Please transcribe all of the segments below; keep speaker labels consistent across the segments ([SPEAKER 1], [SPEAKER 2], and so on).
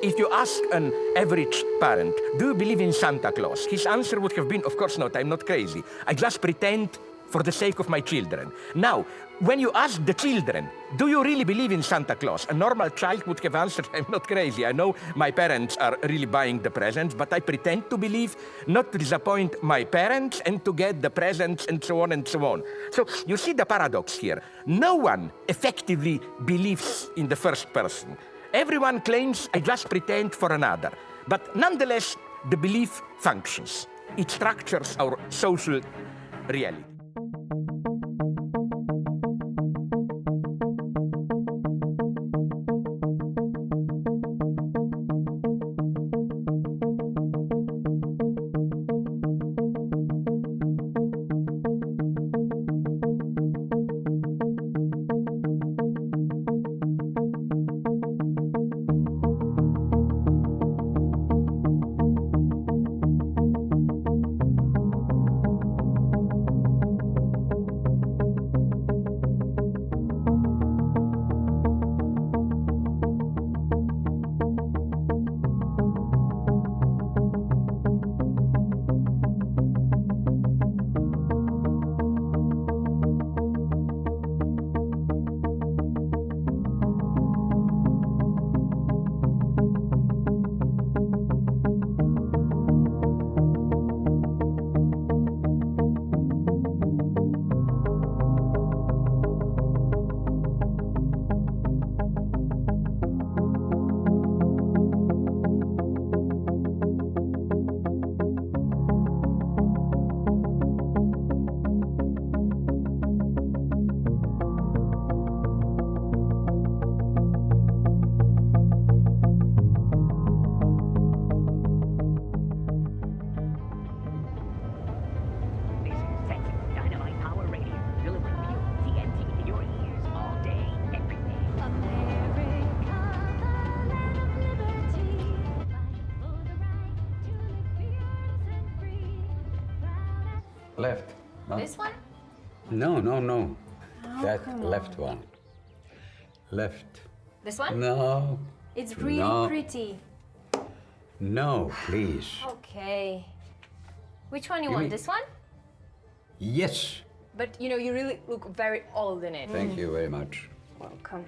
[SPEAKER 1] if you ask an average parent, do you believe in Santa Claus? His answer would have been, of course not, I'm not crazy. I just pretend for the sake of my children. Now, when you ask the children, do you really believe in Santa Claus? A normal child would have answered, I'm not crazy. I know my parents are really buying the presents, but I pretend to believe, not to disappoint my parents and to get the presents and so on and so on. So you see the paradox here. No one effectively believes in the first person. Everyone claims, I just pretend for another. But nonetheless, the belief functions. It structures our social reality.
[SPEAKER 2] Left. Huh?
[SPEAKER 3] This one?
[SPEAKER 2] No, no, no.
[SPEAKER 3] Oh,
[SPEAKER 2] That
[SPEAKER 3] come
[SPEAKER 2] left
[SPEAKER 3] on.
[SPEAKER 2] one. Left.
[SPEAKER 3] This one?
[SPEAKER 2] No.
[SPEAKER 3] It's really
[SPEAKER 2] No.
[SPEAKER 3] pretty.
[SPEAKER 2] No, please.
[SPEAKER 3] Okay. Which one you
[SPEAKER 2] You
[SPEAKER 3] want?
[SPEAKER 2] mean-
[SPEAKER 3] This one?
[SPEAKER 2] Yes.
[SPEAKER 3] But you know, you really look very old in it.
[SPEAKER 2] Thank you very much.
[SPEAKER 3] Welcome.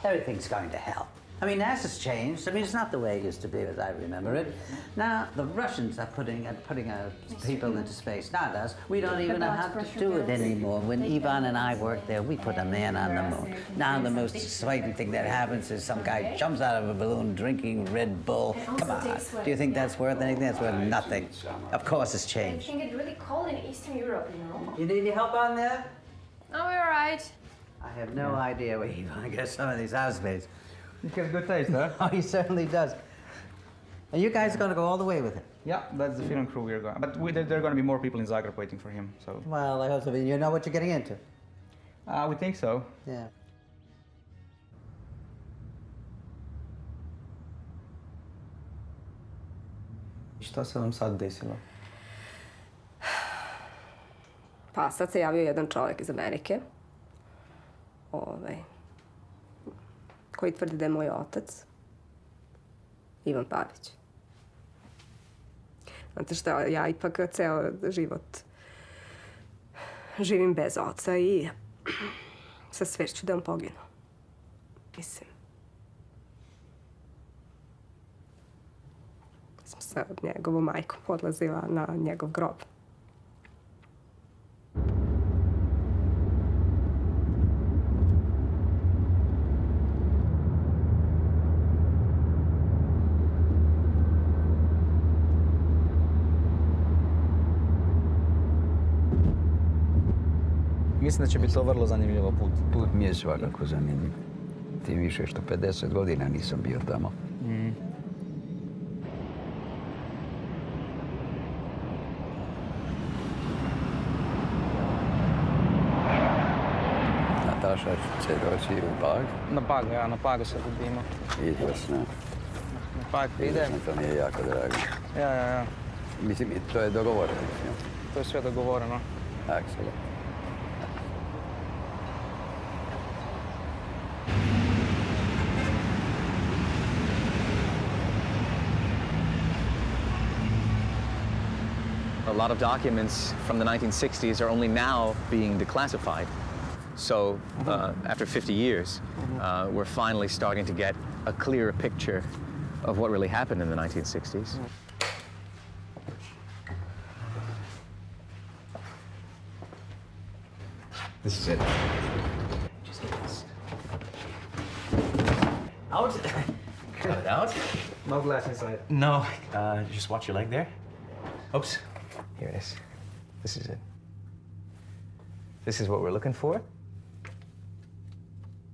[SPEAKER 4] Everything's going to hell. I mean, as it's changed. I mean, it's not the way it used to be as I remember it. Now, the Russians are putting people into space, not us. We don't even know how to do it anymore. When Ivan and I worked there, we put a man on the moon. Now, the most exciting thing that happens is some guy jumps out of a balloon drinking Red Bull. Come on. Do you think that's worth anything? That's worth nothing. Of course, it's
[SPEAKER 3] I
[SPEAKER 4] changed.
[SPEAKER 3] think it's really cold in Eastern Europe, you know?
[SPEAKER 4] You need any help on there?
[SPEAKER 3] Oh, we're all right.
[SPEAKER 4] I have no idea where Ivan gets some of these housemates.
[SPEAKER 5] He has good taste, huh?
[SPEAKER 4] Oh, he certainly does. And you guys are going to go all the way with it?
[SPEAKER 5] Yeah, that's the film crew we're going. But there are going to be more people in Zagreb waiting for him, so.
[SPEAKER 4] Well, I hope so. You know what you're getting into?
[SPEAKER 5] We think so.
[SPEAKER 4] Yeah.
[SPEAKER 5] Šta se vam sad desilo?
[SPEAKER 6] Pa sad se javio jedan čovjek iz Amerike, koji tvrdi da je moj otac, Ivan Pavić. Znate šta, ja ipak ceo život živim bez oca i sa svešću da on poginu. Mislim, sam sa njegovom majkom odlazila na njegov grob.
[SPEAKER 5] Mislim da će biti to vrlo zanimljivo put.
[SPEAKER 2] Put mi je svakako zanimljiv. Tim više što 50 godina nisam bio tamo. Nataša će doći u Pag.
[SPEAKER 5] Na Pagu se budimo.
[SPEAKER 2] Izvrsno.
[SPEAKER 5] Na Pag idem.
[SPEAKER 2] To mi je jako drago.
[SPEAKER 5] Ja.
[SPEAKER 2] Mislim, to je dogovoreno.
[SPEAKER 5] To je sve dogovoreno.
[SPEAKER 2] Apsolutno.
[SPEAKER 7] lot of documents from the 1960s are only now being declassified. So after 50 years, we're finally starting to get a clearer picture of what really happened in the 1960s. This is it. Just get this. Out. Cut it out.
[SPEAKER 5] No glass inside.
[SPEAKER 7] No, just watch your leg there. Oops. Here it is. This is it. This is what we're looking for.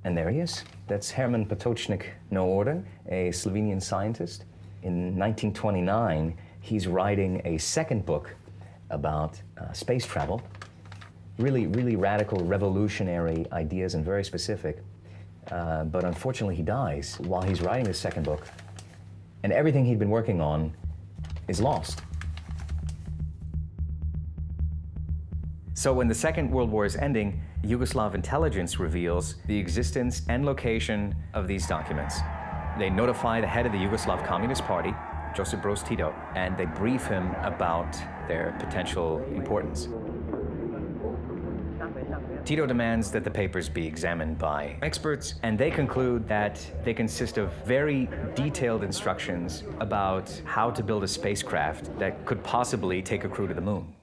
[SPEAKER 7] And there he is. That's Herman Potočnik Noorden, a Slovenian scientist. In 1929, he's writing a second book about space travel. Really radical, revolutionary ideas and very specific. But unfortunately, he dies while he's writing his second book. And everything he'd been working on is lost. So when the Second World War is ending, Yugoslav intelligence reveals the existence and location of these documents. They notify the head of the Yugoslav Communist Party, Josip Broz Tito, and they brief him about their potential importance. Tito demands that the papers be examined by experts, and they conclude that they consist of very detailed instructions about how to build a spacecraft that could possibly take a crew to the moon.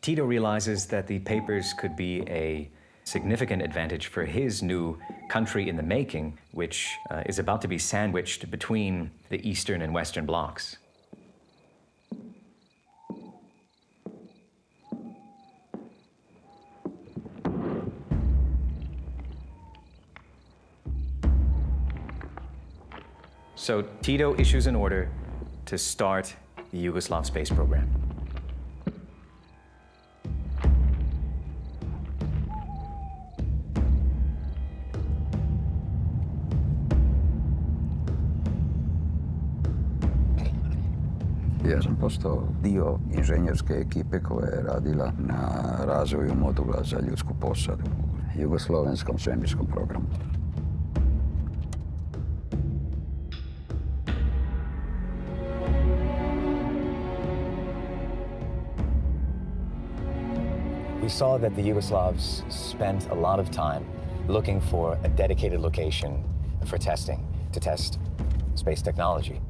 [SPEAKER 7] Tito realizes that the papers could be a significant advantage for his new country in the making, which is about to be sandwiched between the Eastern and Western blocs. So Tito issues an order to start the Yugoslav space program.
[SPEAKER 2] Ja sam postao dio inženjerske ekipe koja je radila na razvoju modula za ljudsku posadu u jugoslovenskom svemirskom programu.
[SPEAKER 7] We saw that the Yugoslavs spent a lot of time looking for a dedicated location for testing, to test space technology.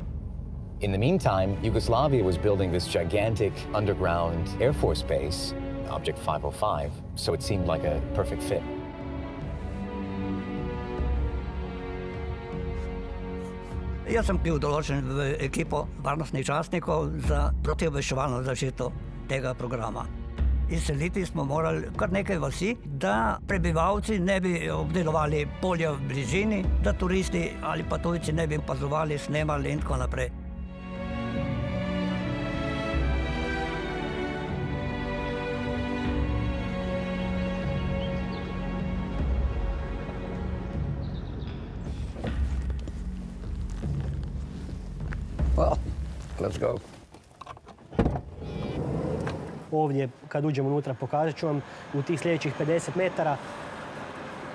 [SPEAKER 7] In the meantime, Yugoslavia was building this gigantic underground Air Force base, Object 505, so it seemed like a perfect fit.
[SPEAKER 8] Jaz sem bil določen v ekipo varnostnih častnikov za protiobveščevalno zaščito tega programa. Izseliti smo morali kar nekaj vasi, da prebivalci ne bi obdelovali polja v bližini, da turisti ali pa tujci ne bi opazovali, snemali in tako naprej.
[SPEAKER 2] Well, let's go.
[SPEAKER 9] Ovdje, kad uđemo unutra, pokazat ću vam u tih sljedećih 50 metara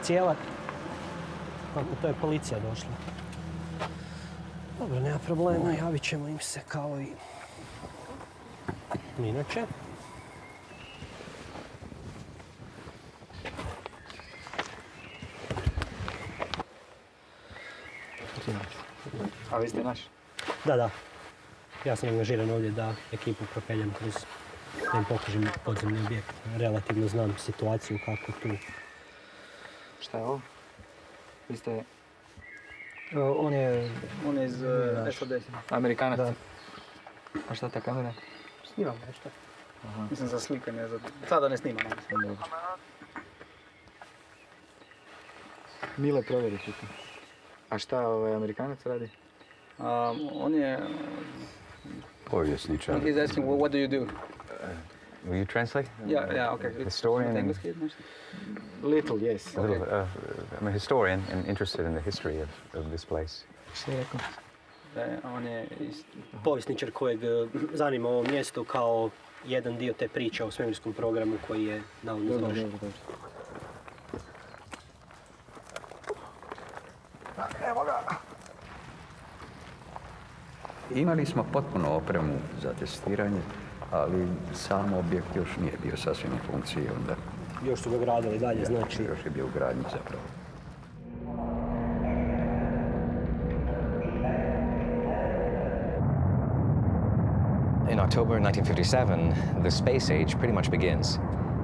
[SPEAKER 9] cijela... Kako, to je policija došla. Dobro, nema problema, javit ćemo im se kao i inače.
[SPEAKER 5] A vi ste naš?
[SPEAKER 9] Da. Ja sam angažiran ovdje da ekipu propeljam kroz, da im pokažem podzemni objekt. Relativno znam situaciju kako tu.
[SPEAKER 5] Šta je ovo? Vi ste...
[SPEAKER 8] On je
[SPEAKER 5] iz SAD. Amerikanac? Da. A šta ta kamera?
[SPEAKER 8] Snimam nešto.
[SPEAKER 5] Aha. Mislim za slikanje, sada ne snimam. Mile, provjeri ću to. A šta Amerikanac radi? On je...
[SPEAKER 2] Povjesničar.
[SPEAKER 5] He's asking, what do you do?
[SPEAKER 7] Will you translate?
[SPEAKER 5] Yeah, okay.
[SPEAKER 7] Historian.
[SPEAKER 5] Little, yes.
[SPEAKER 7] A little, I'm a historian and interested in the history of this place.
[SPEAKER 5] Šta je rekao? On je
[SPEAKER 9] Povjesničar kojeg zanima ovo mjesto kao jedan dio te priče o svemirskom programu koji je navodno završen.
[SPEAKER 5] Evo ga!
[SPEAKER 2] Imali smo potpuno opremu za testiranje, ali sam objekt još nije bio sasvim u funkciji onda.
[SPEAKER 9] Još su ga gradili dalje, znači.
[SPEAKER 2] Još je bio u gradnji zapravo.
[SPEAKER 7] In October 1957, the space age pretty much begins.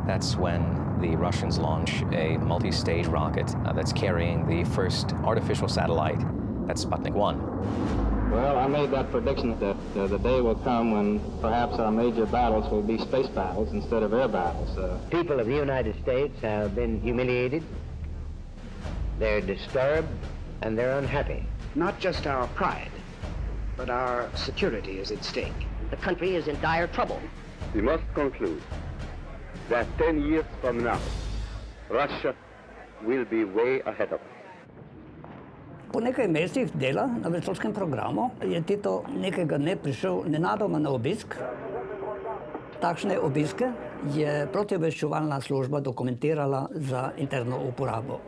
[SPEAKER 7] That's when the Russians launch a multi-stage rocket that's carrying the first artificial satellite. That's Sputnik 1.
[SPEAKER 10] Well, I made that prediction that the day will come when perhaps our major battles will be space battles instead of air battles.
[SPEAKER 11] People of the United States have been humiliated, they're disturbed, and they're unhappy.
[SPEAKER 12] Not just our pride, but our security is at stake.
[SPEAKER 11] The country is in dire trouble.
[SPEAKER 10] We must conclude that 10 years from now, Russia will be way ahead of us.
[SPEAKER 8] Po nekaj mesecih dela na vesoljskem programu je Tito nekega dne prišel nenadoma na obisk. Takšne obiske je protiobveščevalna služba dokumentirala za interno uporabo.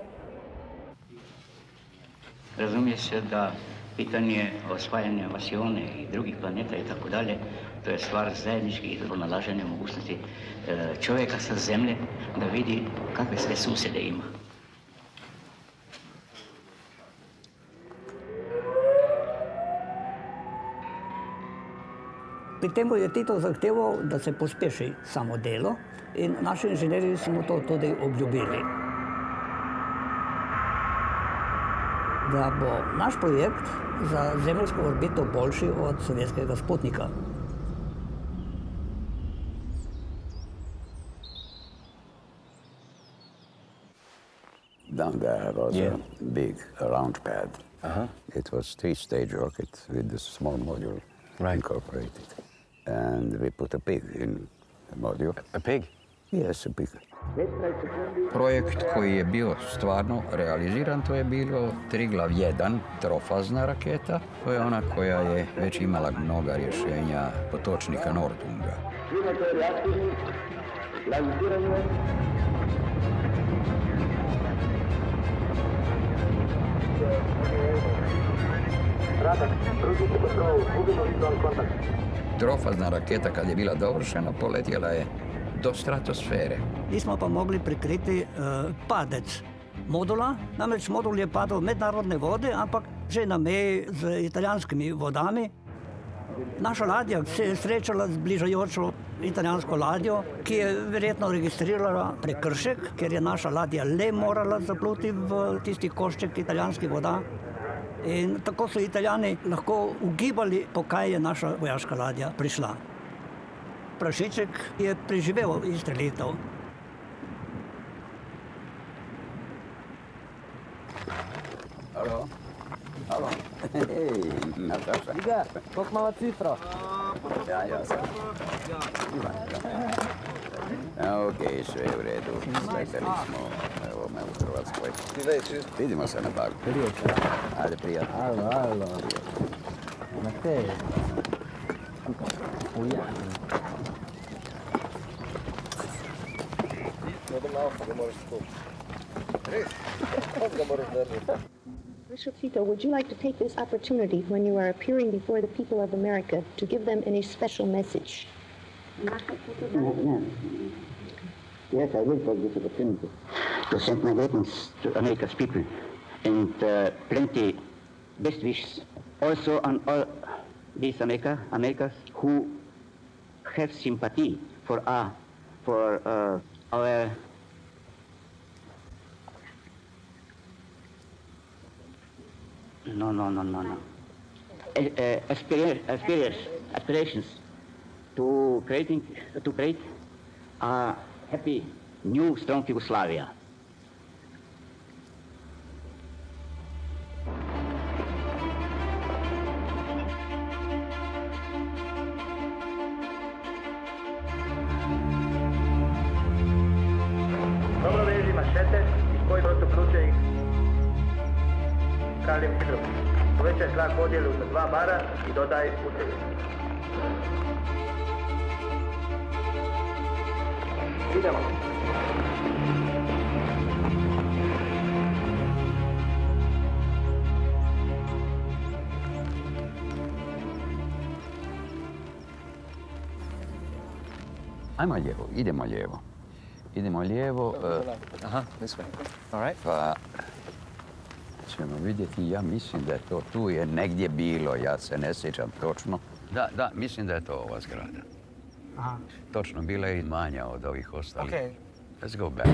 [SPEAKER 11] Razumije se da pitanje osvajanja Vasione i drugih planeta i tako dalje, to je stvar zajedničkih pronalaženja mogućnosti čovjeka sa zemlje da vidi kakve sve susjede ima. Pri temu je Tito zahteval, da se pospeši samo delo in naši inženirji so mu to tudi obljubili. Da bo naš projekt za zemljsko orbito boljši od sovjetskega Sputnika.
[SPEAKER 2] Down there was a big round pad. It was 3-stage rocket with the small module incorporated. And we put a pig in the module.
[SPEAKER 7] A pig?
[SPEAKER 2] Yes, a pig. Projekt koji je bio stvarno realiziran, to je bilo Triglav 1, trofazna raketa. To je ona koja je već imala mnoga rješenja potočnika Nordunga. Trofazna raketa kad je bila dovršena, poletjela je do stratosfere.
[SPEAKER 8] Nismo pa mogli prikriti padec modula, namreč modul je padal v mednarodne vode, ampak že na meji z italijanskimi vodami. Naša ladja se je srečala z bližajočo italijansko ladjo, ki je verjetno registrirala prekršek, ker je naša ladja le morala zapluti v tisti košček italijanskih voda. In tako so Italijani lahko ugibali, po kaj je naša vojaška ladja prišla. Prašiček je preživel izstrelitev.
[SPEAKER 2] Halo? Halo? Hej, Nataša.
[SPEAKER 11] Iga, koliko mala cifra?
[SPEAKER 2] Ja sam. Okej, sve je u redu. Sleteli smo ovome u Hrvatskoj. Vidimo se na bagu. Ajde, prijatno.
[SPEAKER 11] Alo. Na te.
[SPEAKER 13] Bishop Tito, would you like to take this opportunity when you are appearing before the people of America to give them any special message?
[SPEAKER 11] Yes, I will take this opportunity to send my greetings to America's people and plenty best wishes. Also on all these Americas who have sympathy for our aspirations to create a happy, new, strong Yugoslavia.
[SPEAKER 10] Dobro veži mašete iz kojih protuključe ih kaljem hidro. Povećaj tlak podjelu za 2 bara i dodaj uteg. Idemo.
[SPEAKER 2] Ajmo lijevo, idemo lijevo. Idemo lijevo.
[SPEAKER 7] Aha, this way. All right.
[SPEAKER 2] Pa ćemo vidjeti, ja mislim da je to tu je negdje bilo, ja se ne sjećam točno. Da, mislim da je to ova zgrada.
[SPEAKER 5] Aha.
[SPEAKER 2] Točno, bila je i manja od ovih ostalih.
[SPEAKER 5] Okay.
[SPEAKER 2] Let's go back.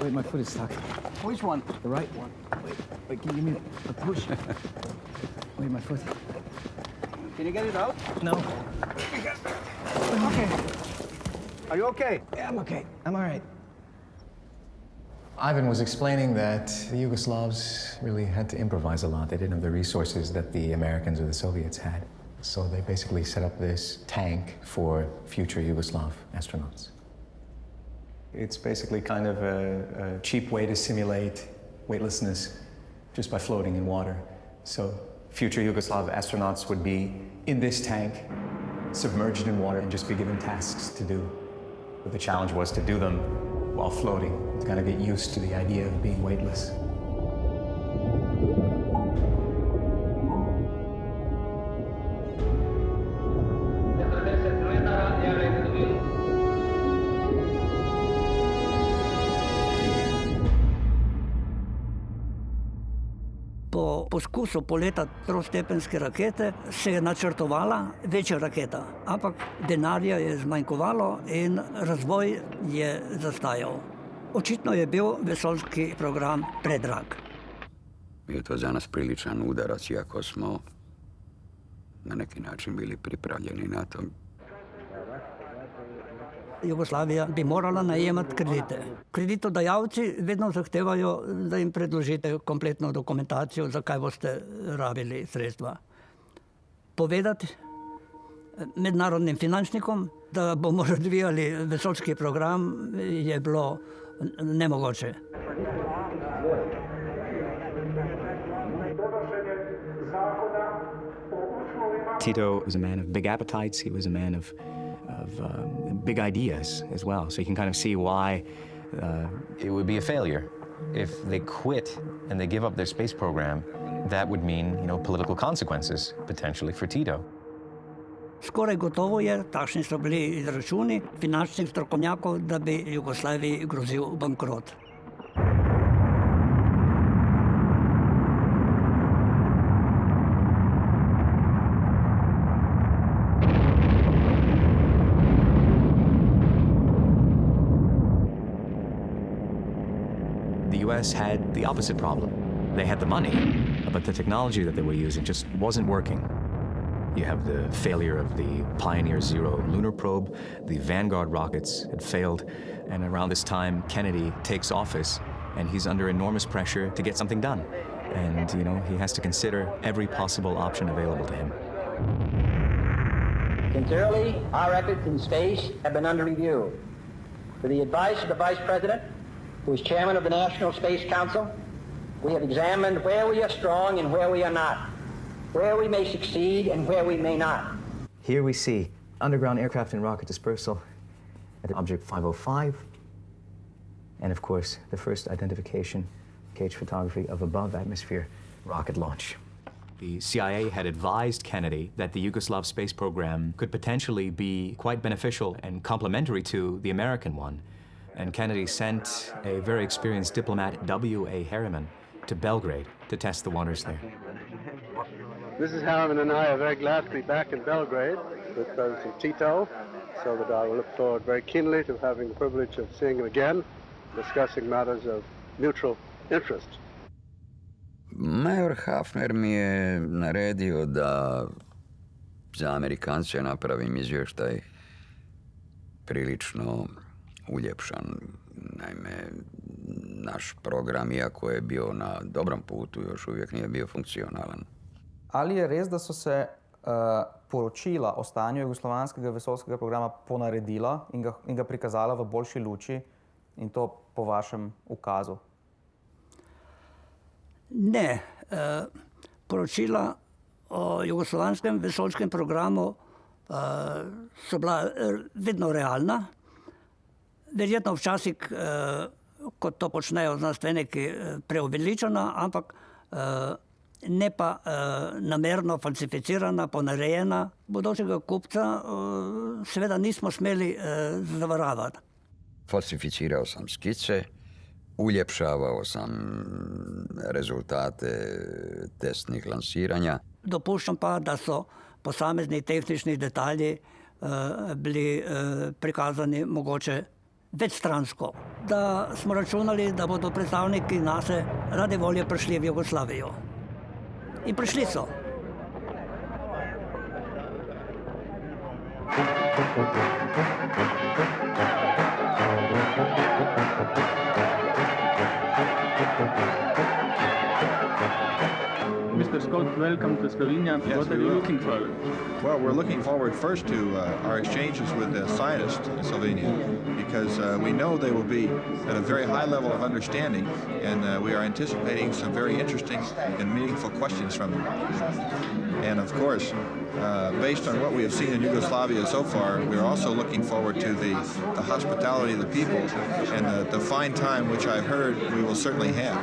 [SPEAKER 14] Wait, my foot is stuck. Which one? The right one. Wait, can you give me a push? Wait, my foot.
[SPEAKER 5] Can you get it out?
[SPEAKER 14] No.
[SPEAKER 5] Okay. Are you okay?
[SPEAKER 14] Yeah, I'm okay. I'm all right.
[SPEAKER 15] Ivan was explaining that the Yugoslavs really had to improvise a lot. They didn't have the resources that the Americans or the Soviets had. So they basically set up this tank for future Yugoslav astronauts. It's basically kind of a cheap way to simulate weightlessness just by floating in water. So future Yugoslav astronauts would be in this tank, submerged in water, and just be given tasks to do. But the challenge was to do them while floating, to kind of get used to the idea of being weightless.
[SPEAKER 8] Po poskusu poleta trostepenske rakete se je načrtovala večja raketa, ampak denarja je zmanjkovalo in razvoj je zastajal. Očitno je bil vesoljski program predrag.
[SPEAKER 2] Je to za nas priličan udarac, iako smo na neki način bili pripravljeni na to.
[SPEAKER 8] Jugoslavija bi morala najemati kredite. Kreditodajalci vedno zahtevajo, da jim predložite kompletno dokumentacijo, zakaj boste rabili sredstva. Povedati mednarodnim finančnikom, da bomo razvijali vesoljski program, je bilo nemogoče.
[SPEAKER 16] Tito was a man of big appetites. He was a man of big ideas as well. So you can kind of see why
[SPEAKER 7] it would be a failure. If they quit and they give up their space program, that would mean, political consequences potentially for Tito.
[SPEAKER 8] Skoraj gotovo je, takšni so bili izračuni finančnih strokovnjakov, da bi Jugoslaviji grozil bankrot.
[SPEAKER 16] The US had the opposite problem. They had the money, but the technology that they were using just wasn't working. You have the failure of the Pioneer 0 lunar probe, the Vanguard rockets had failed, and around this time, Kennedy takes office, and he's under enormous pressure to get something done. And, he has to consider every possible option available to him.
[SPEAKER 17] Since early, our efforts in space have been under review. With the advice of the Vice President, who is chairman of the National Space Council, we have examined where we are strong and where we are not, where we may succeed and where we may not.
[SPEAKER 7] Here we see underground aircraft and rocket dispersal at object 505, and of course, the first identification, cage photography of above atmosphere rocket launch.
[SPEAKER 16] The CIA had advised Kennedy that the Yugoslav space program could potentially be quite beneficial and complementary to the American one. And Kennedy sent a very experienced diplomat, W.A. Harriman, to Belgrade to test the waters there.
[SPEAKER 18] Mrs. Harriman and I are very glad to be back in Belgrade with President Tito, so that I will look forward very keenly to having the privilege of seeing him again, discussing matters of mutual interest.
[SPEAKER 2] Major Hafner mi je naredio da za Amerikance napravim izvještaj prilično uljepšan. Naime, naš program, iako je bio na dobrom putu, još uvijek nije bio funkcionalan.
[SPEAKER 5] Ali je res, da so se poročila o stanju jugoslovanskega vesoljskega programa ponaredila in ga prikazala v boljši luči, in to po vašem ukazu?
[SPEAKER 8] Ne. Poročila o jugoslovanskem vesoljskem programu so bila vedno realna. Verjetno včasih, kot to počnejo znanstveniki, preuveličena, ampak ne pa namerno falsificirana, ponarejena. Bodočega kupca seveda nismo smeli zavaravati.
[SPEAKER 2] Falsificirao sam skice, uljepšavao sam rezultate testnih lansiranja.
[SPEAKER 8] Dopuščam pa, da so posamezni tehnični detalji bili prikazani mogoče večstransko. Da smo računali, da bodo predstavniki naše rade volje prišli v Jugoslavijo. In prišli so.
[SPEAKER 19] Mr. Scott, welcome to Slovenia.
[SPEAKER 20] Yes,
[SPEAKER 19] what are you looking for?
[SPEAKER 20] Well, we're looking forward first to our exchanges with the scientists in Slovenia, because we know they will be at a very high level of understanding, and we are anticipating some very interesting and meaningful questions from them. And of course, based on what we have seen in Yugoslavia so far, we are also looking forward to the hospitality of the people and the fine time which I've heard we will certainly have.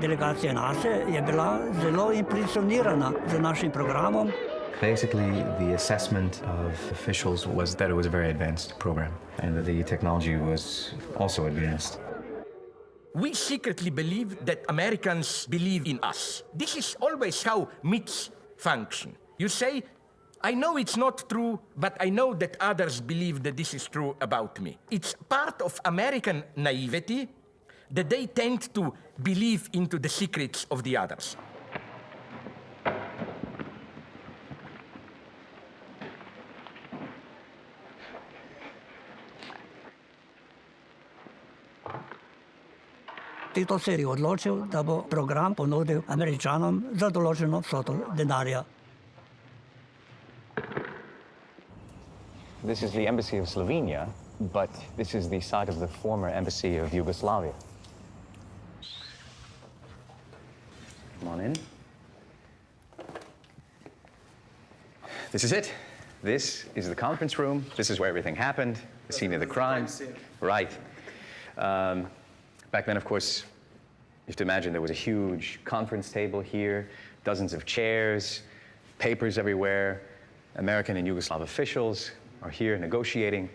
[SPEAKER 8] Delegacija naše je bila zelo impresionirana z našim programom.
[SPEAKER 16] Basically, the assessment of officials was that it was a very advanced program and that the technology was also advanced.
[SPEAKER 1] We secretly believe that Americans believe in us. This is always how myths function. You say, I know it's not true, but I know that others believe that this is true about me. It's part of American naivety that they tend to believe into the secrets of the others.
[SPEAKER 8] Tito se je odločil, da bo program ponudil Američanom za določeno vsoto denarja.
[SPEAKER 7] This is the embassy of Slovenia, but this is the site of the former embassy of Yugoslavia. Come on in. This is it. This is the conference room. This is where everything happened, the scene of the crime. Right. Back then, of course, you have to imagine there was a huge conference table here, dozens of chairs, papers everywhere. American and Yugoslav officials are here negotiating.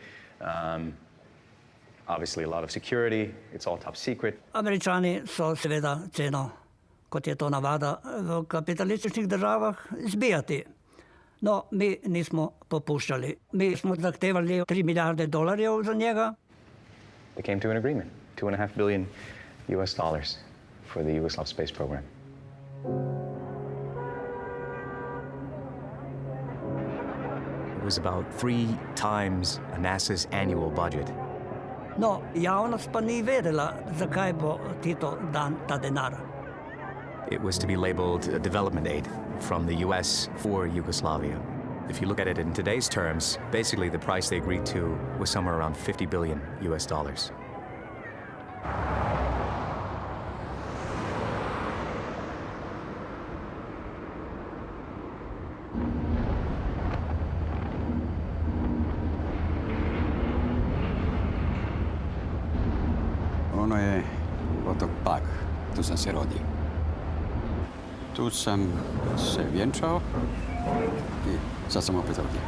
[SPEAKER 7] Obviously, a lot of security. It's all top secret.
[SPEAKER 8] Američani so seveda ceno, kot je to navada v kapitalističnih državah, zbijati. No, mi nismo popuščali. Mi smo zahtevali $3 milijarde za njega.
[SPEAKER 7] They came to an agreement, $2.5 billion for the Yugoslav space program.
[SPEAKER 16] It was about 3 times NASA's annual budget.
[SPEAKER 8] No, javnost pa ni vedela, zakaj bo Tito dan ta denar.
[SPEAKER 16] It was to be labeled a development aid from the US for Yugoslavia. If you look at it in today's terms, basically the price they agreed to was somewhere around $50 billion.
[SPEAKER 2] Ono je otok Pag, tu sam se rodio. Tu sam se vjenčao i sad sam opet ovdje.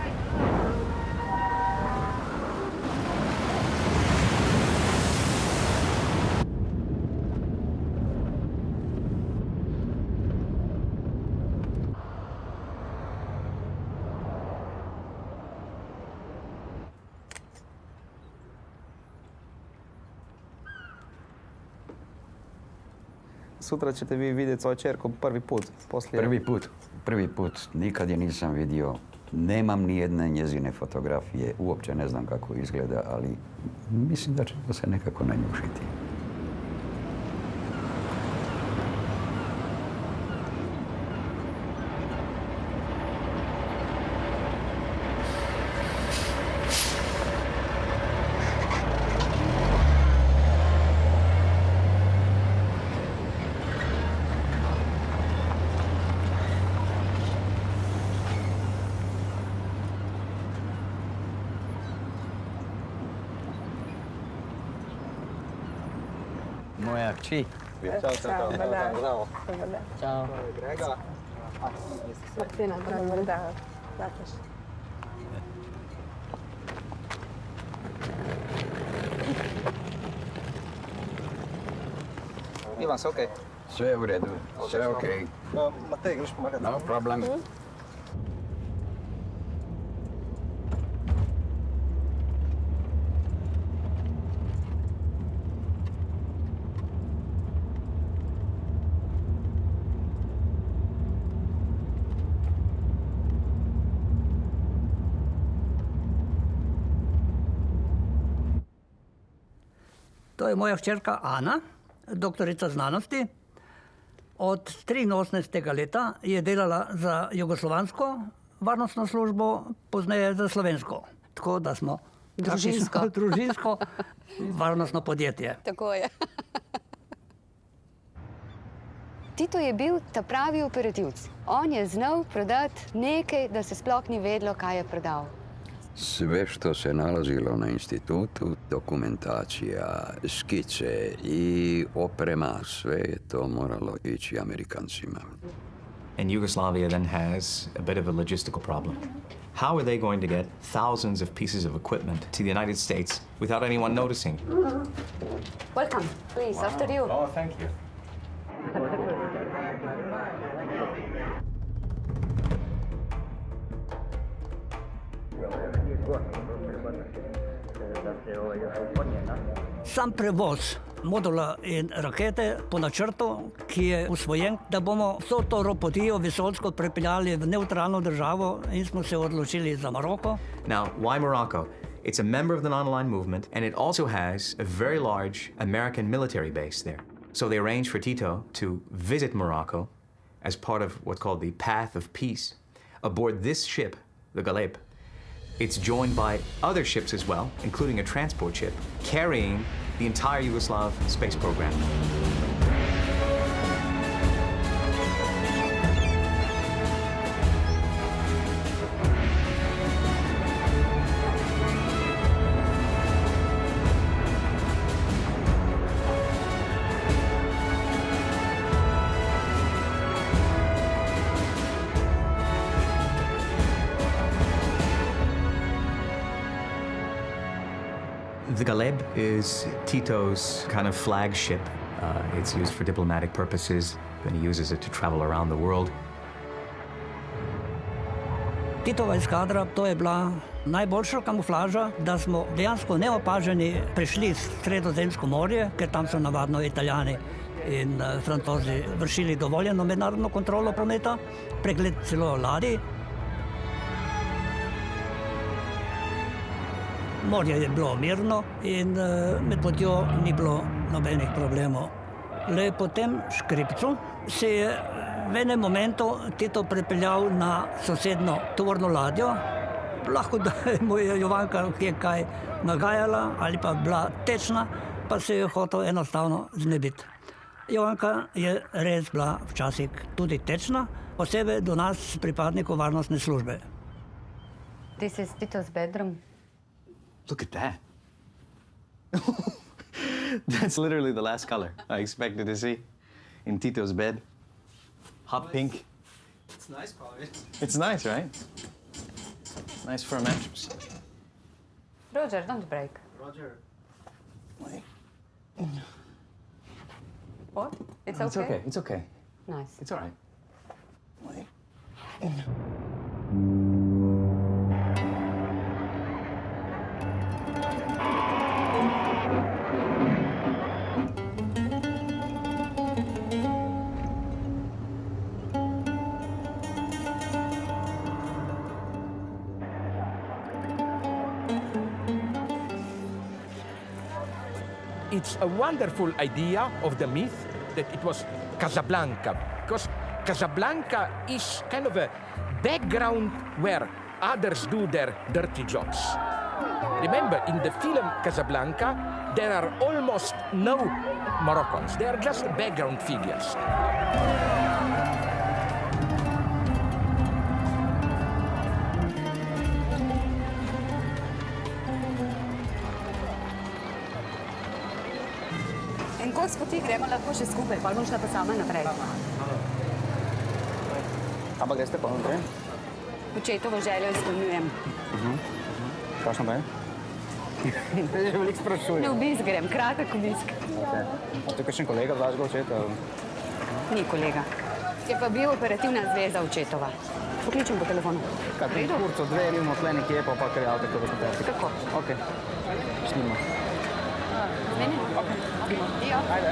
[SPEAKER 5] Sutra ćete vi vidjeti svoju čerku prvi put.
[SPEAKER 2] Prvi put. Nikad je nisam vidio. Nemam ni jedne njezine fotografije. Uopće ne znam kako izgleda, ali mislim da ćemo se nekako nanjušiti. Moja kći
[SPEAKER 6] Ciao,
[SPEAKER 14] Bravo.
[SPEAKER 6] Ciao.
[SPEAKER 14] Grega.
[SPEAKER 6] Martina, dobar dan.
[SPEAKER 14] Ivan, sve okej?
[SPEAKER 2] Sve je u redu, sve okej.
[SPEAKER 14] Matej, greš pomagati?
[SPEAKER 2] No problem.
[SPEAKER 8] To je moja hčerka Ana, doktorica znanosti. Od 83. leta je delala za jugoslovansko varnostno službo, pozneje za slovensko. Tako da smo družinsko varnostno podjetje.
[SPEAKER 21] Tako je. Tito je bil ta pravi operativc. On je znal prodati nekaj, da se sploh ni vedlo, kaj je prodal.
[SPEAKER 2] Sve što se nalazilo na institutu, dokumentacija, skice i oprema, sve je to moralo ići Amerikancima.
[SPEAKER 16] And Yugoslavia then has a bit of a logistical problem. How are they going to get thousands of pieces of equipment to the United States without anyone noticing?
[SPEAKER 21] Welcome, please, after you.
[SPEAKER 16] Oh, thank you.
[SPEAKER 8] Sam prevoz modula in rakete po načrtu, ki je usvojen, da bomo vso to ropotijo vesoljsko prepeljali v nevtralno državo in smo se odločili za Maroko.
[SPEAKER 16] Now, why Morocco? It's a member of the non-aligned movement, and it also has a very large American military base there. So they arranged for Tito to visit Morocco as part of what's called the Path of Peace. Aboard this ship, the Galeb, it's joined by other ships as well, including a transport ship, carrying the entire Yugoslav space program. The Galeb is Tito's kind of flagship. It's used for diplomatic purposes, and he uses it to travel around the world.
[SPEAKER 8] Titova eskadra, to je bila najboljša kamuflaža, da smo dejansko neopaženi prišli v Sredozemsko morje, ker tam so navadno Italijani in Francozi vršili dovoljeno mednarodno kontrolo prometa, pregled celo ladij. Morje je bilo mirno in med potjo ni bilo nobenih problemov. Le po tem škripcu se je v enem momentu Tito prepeljal na sosedno tovorno ladjo. Lahko da mu je Jovanka kaj nagajala ali pa bila tečna, pa se je hotel enostavno znebiti. Jovanka je res bila včasih tudi tečna, posebej do nas pripadnikov varnostne službe.
[SPEAKER 21] This is Tito's bedroom.
[SPEAKER 16] Look at that. That's literally the last color I expected to see in Tito's bed. Hot pink.
[SPEAKER 14] It's nice color.
[SPEAKER 16] It's nice, right? Nice for a mattress.
[SPEAKER 21] Roger, don't break.
[SPEAKER 14] Roger.
[SPEAKER 16] Wait.
[SPEAKER 21] What? It's
[SPEAKER 16] It's
[SPEAKER 21] okay?
[SPEAKER 16] okay. It's okay.
[SPEAKER 21] Nice.
[SPEAKER 16] It's all right. Wait.
[SPEAKER 1] It's a wonderful idea of the myth that it was Casablanca, because Casablanca is kind of a background where others do their dirty jobs. Remember, in the film Casablanca, there are almost no Moroccans. They are just background figures.
[SPEAKER 21] Kos poti gremo lahko še skupaj, pa bom šla pa sama naprej.
[SPEAKER 5] Ampak greste pa naprej?
[SPEAKER 21] Očetovo željo izpolnjujem.
[SPEAKER 5] Kaš naprej? Te že veliko sprašujem.
[SPEAKER 21] Na obisk grem, kratek obisk.
[SPEAKER 5] A to je kakšen kolega vašega očeta?
[SPEAKER 21] Ni kolega. Je pa bil operativna zveza očetova. Pokličem po telefonu.
[SPEAKER 5] Kaj, pri kurcu dve, imamo tle nekje, pa krijavite, ko boste tekli.
[SPEAKER 21] Tako.
[SPEAKER 5] Ok. Snimo.
[SPEAKER 21] Z meni? Ok. Dio.
[SPEAKER 5] Ajde.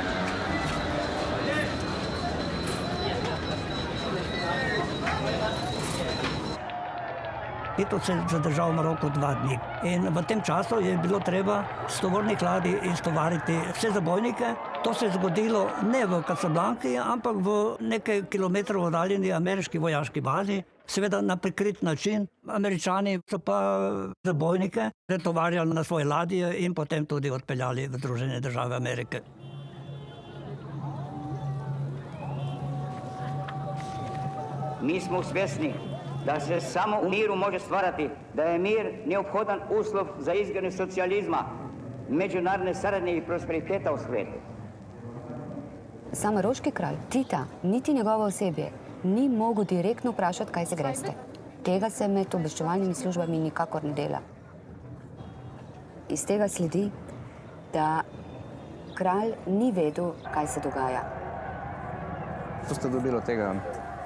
[SPEAKER 8] Tito se je zadržal v Maroku 2 dni. In v tem času je bilo treba s tovornih ladij istovariti vse zabojnike. To se je zgodilo ne v Casablanki, ampak v nekaj kilometrov oddaljeni ameriški vojaški bazi. Seveda na prikrit način. Američani so pa zabojnike pretovarjali na svoje ladje in potem tudi odpeljali v Združene države Amerike.
[SPEAKER 17] Mi smo svjesni da se samo u miru može stvarati, da je mir neophodan uslov za izgradnju socijalizma, međunarodne saradnje i prosperiteta u svijetu.
[SPEAKER 21] Sam maroški kralj, Tita, niti njegovo osebje, ni mogel direktno vprašati, kaj se greste. Tega se med obveščevalnimi službami nikakor ne dela. Iz tega sledi, da kralj ni vedel, kaj se dogaja.
[SPEAKER 5] To ste dobili od tega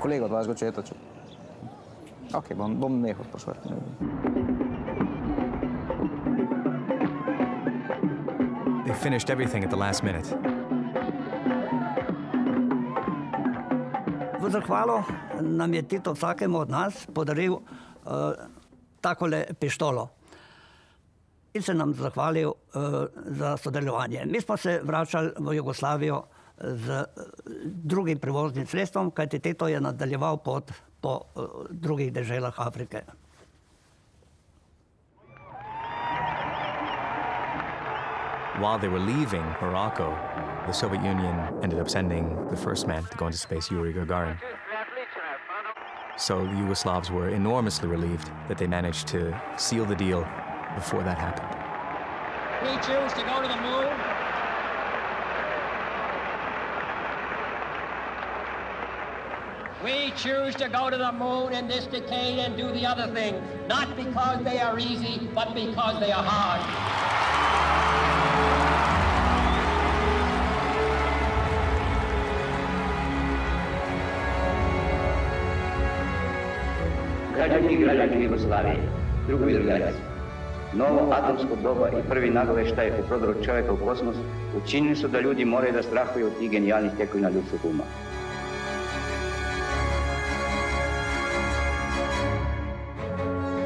[SPEAKER 5] kolega od vašega očeta? Ok, bom nehal sprašovati.
[SPEAKER 16] They finished everything at the last minute.
[SPEAKER 8] V zahvalo nam je Tito vsakemu od nas podaril takole pištolo. In se nam zahvalil za sodelovanje. Mi smo se vračali v Jugoslavijo z drugim prevoznim sredstvom, kajti Tito je nadaljeval pot po drugih deželah Afrike.
[SPEAKER 16] While they were leaving Morocco, the Soviet Union ended up sending the first man to go into space, Yuri Gagarin. So the Yugoslavs were enormously relieved that they managed to seal the deal before that happened.
[SPEAKER 17] We choose to go to the moon. We choose to go to the moon in this decade and do the other thing, not because they are easy, but because they are hard. Građani i građanke Jugoslavije, drugovi i drugarice, novo atomsko doba i prvi nagoveštaj u prodoru čovjeka u kosmos učinili su da ljudi moraju da strahuju od tih genijalnih tekovina ljudskog uma.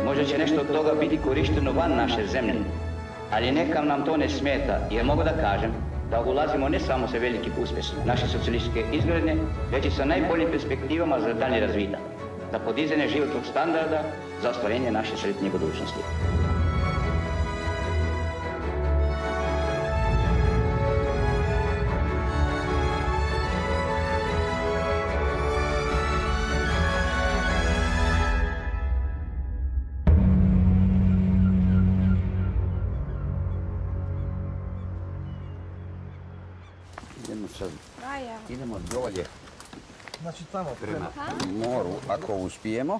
[SPEAKER 17] Možda će nešto od toga biti korišteno van naše zemlje, ali neka nam to ne smeta, jer mogu da kažem da ulazimo ne samo sa velikim uspješom naše socijalističke izgradnje, već i sa najboljim perspektivama za dalji razvitak, za podizanje životnog standarda, za ostvarenje naše sretnije budućnosti.
[SPEAKER 2] Idemo dolje.
[SPEAKER 14] Znači tamo
[SPEAKER 2] prema moru, ako uspijemo.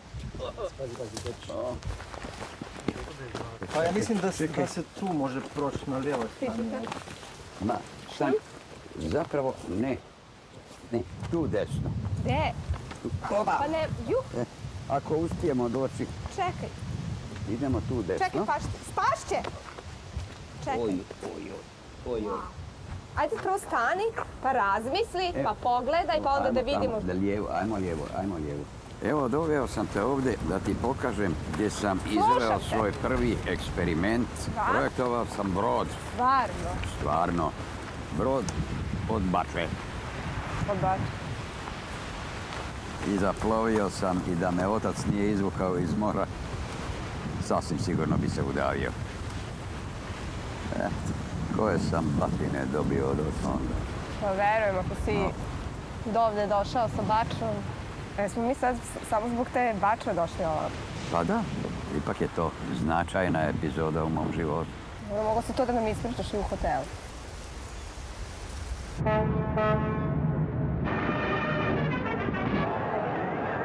[SPEAKER 14] Pa ja mislim da se tu može proći na lijevoj strani.
[SPEAKER 2] Ma, sam, zapravo ne. Ne, tu desno.
[SPEAKER 6] Gde? Pa ne, ju.
[SPEAKER 2] Ako uspijemo doći,
[SPEAKER 6] Čekaj.
[SPEAKER 2] idemo tu desno.
[SPEAKER 6] Čekaj, spašće. Čekaj.
[SPEAKER 2] Oj.
[SPEAKER 6] Ajde prvo stani, pa razmisli, pa pogledaj, pa onda da vidimo.
[SPEAKER 2] Ajmo lijevo. Evo, doveo sam te ovdje da ti pokažem gdje sam izveo svoj prvi eksperiment. Projektovao sam brod. Stvarno. Brod od bače. I zaplovio sam i da me otac nije izvukao iz mora, sasvim sigurno bi se udavio. Koje sam batine dobio od onda.
[SPEAKER 6] Pa verujem, ako si dovde došao sa bačom. Smo mi sad samo zbog te bače došli ovako.
[SPEAKER 2] Pa da, ipak je to značajna epizoda u mom životu.
[SPEAKER 6] Mogu si to da nam ispričaš i u hotelu.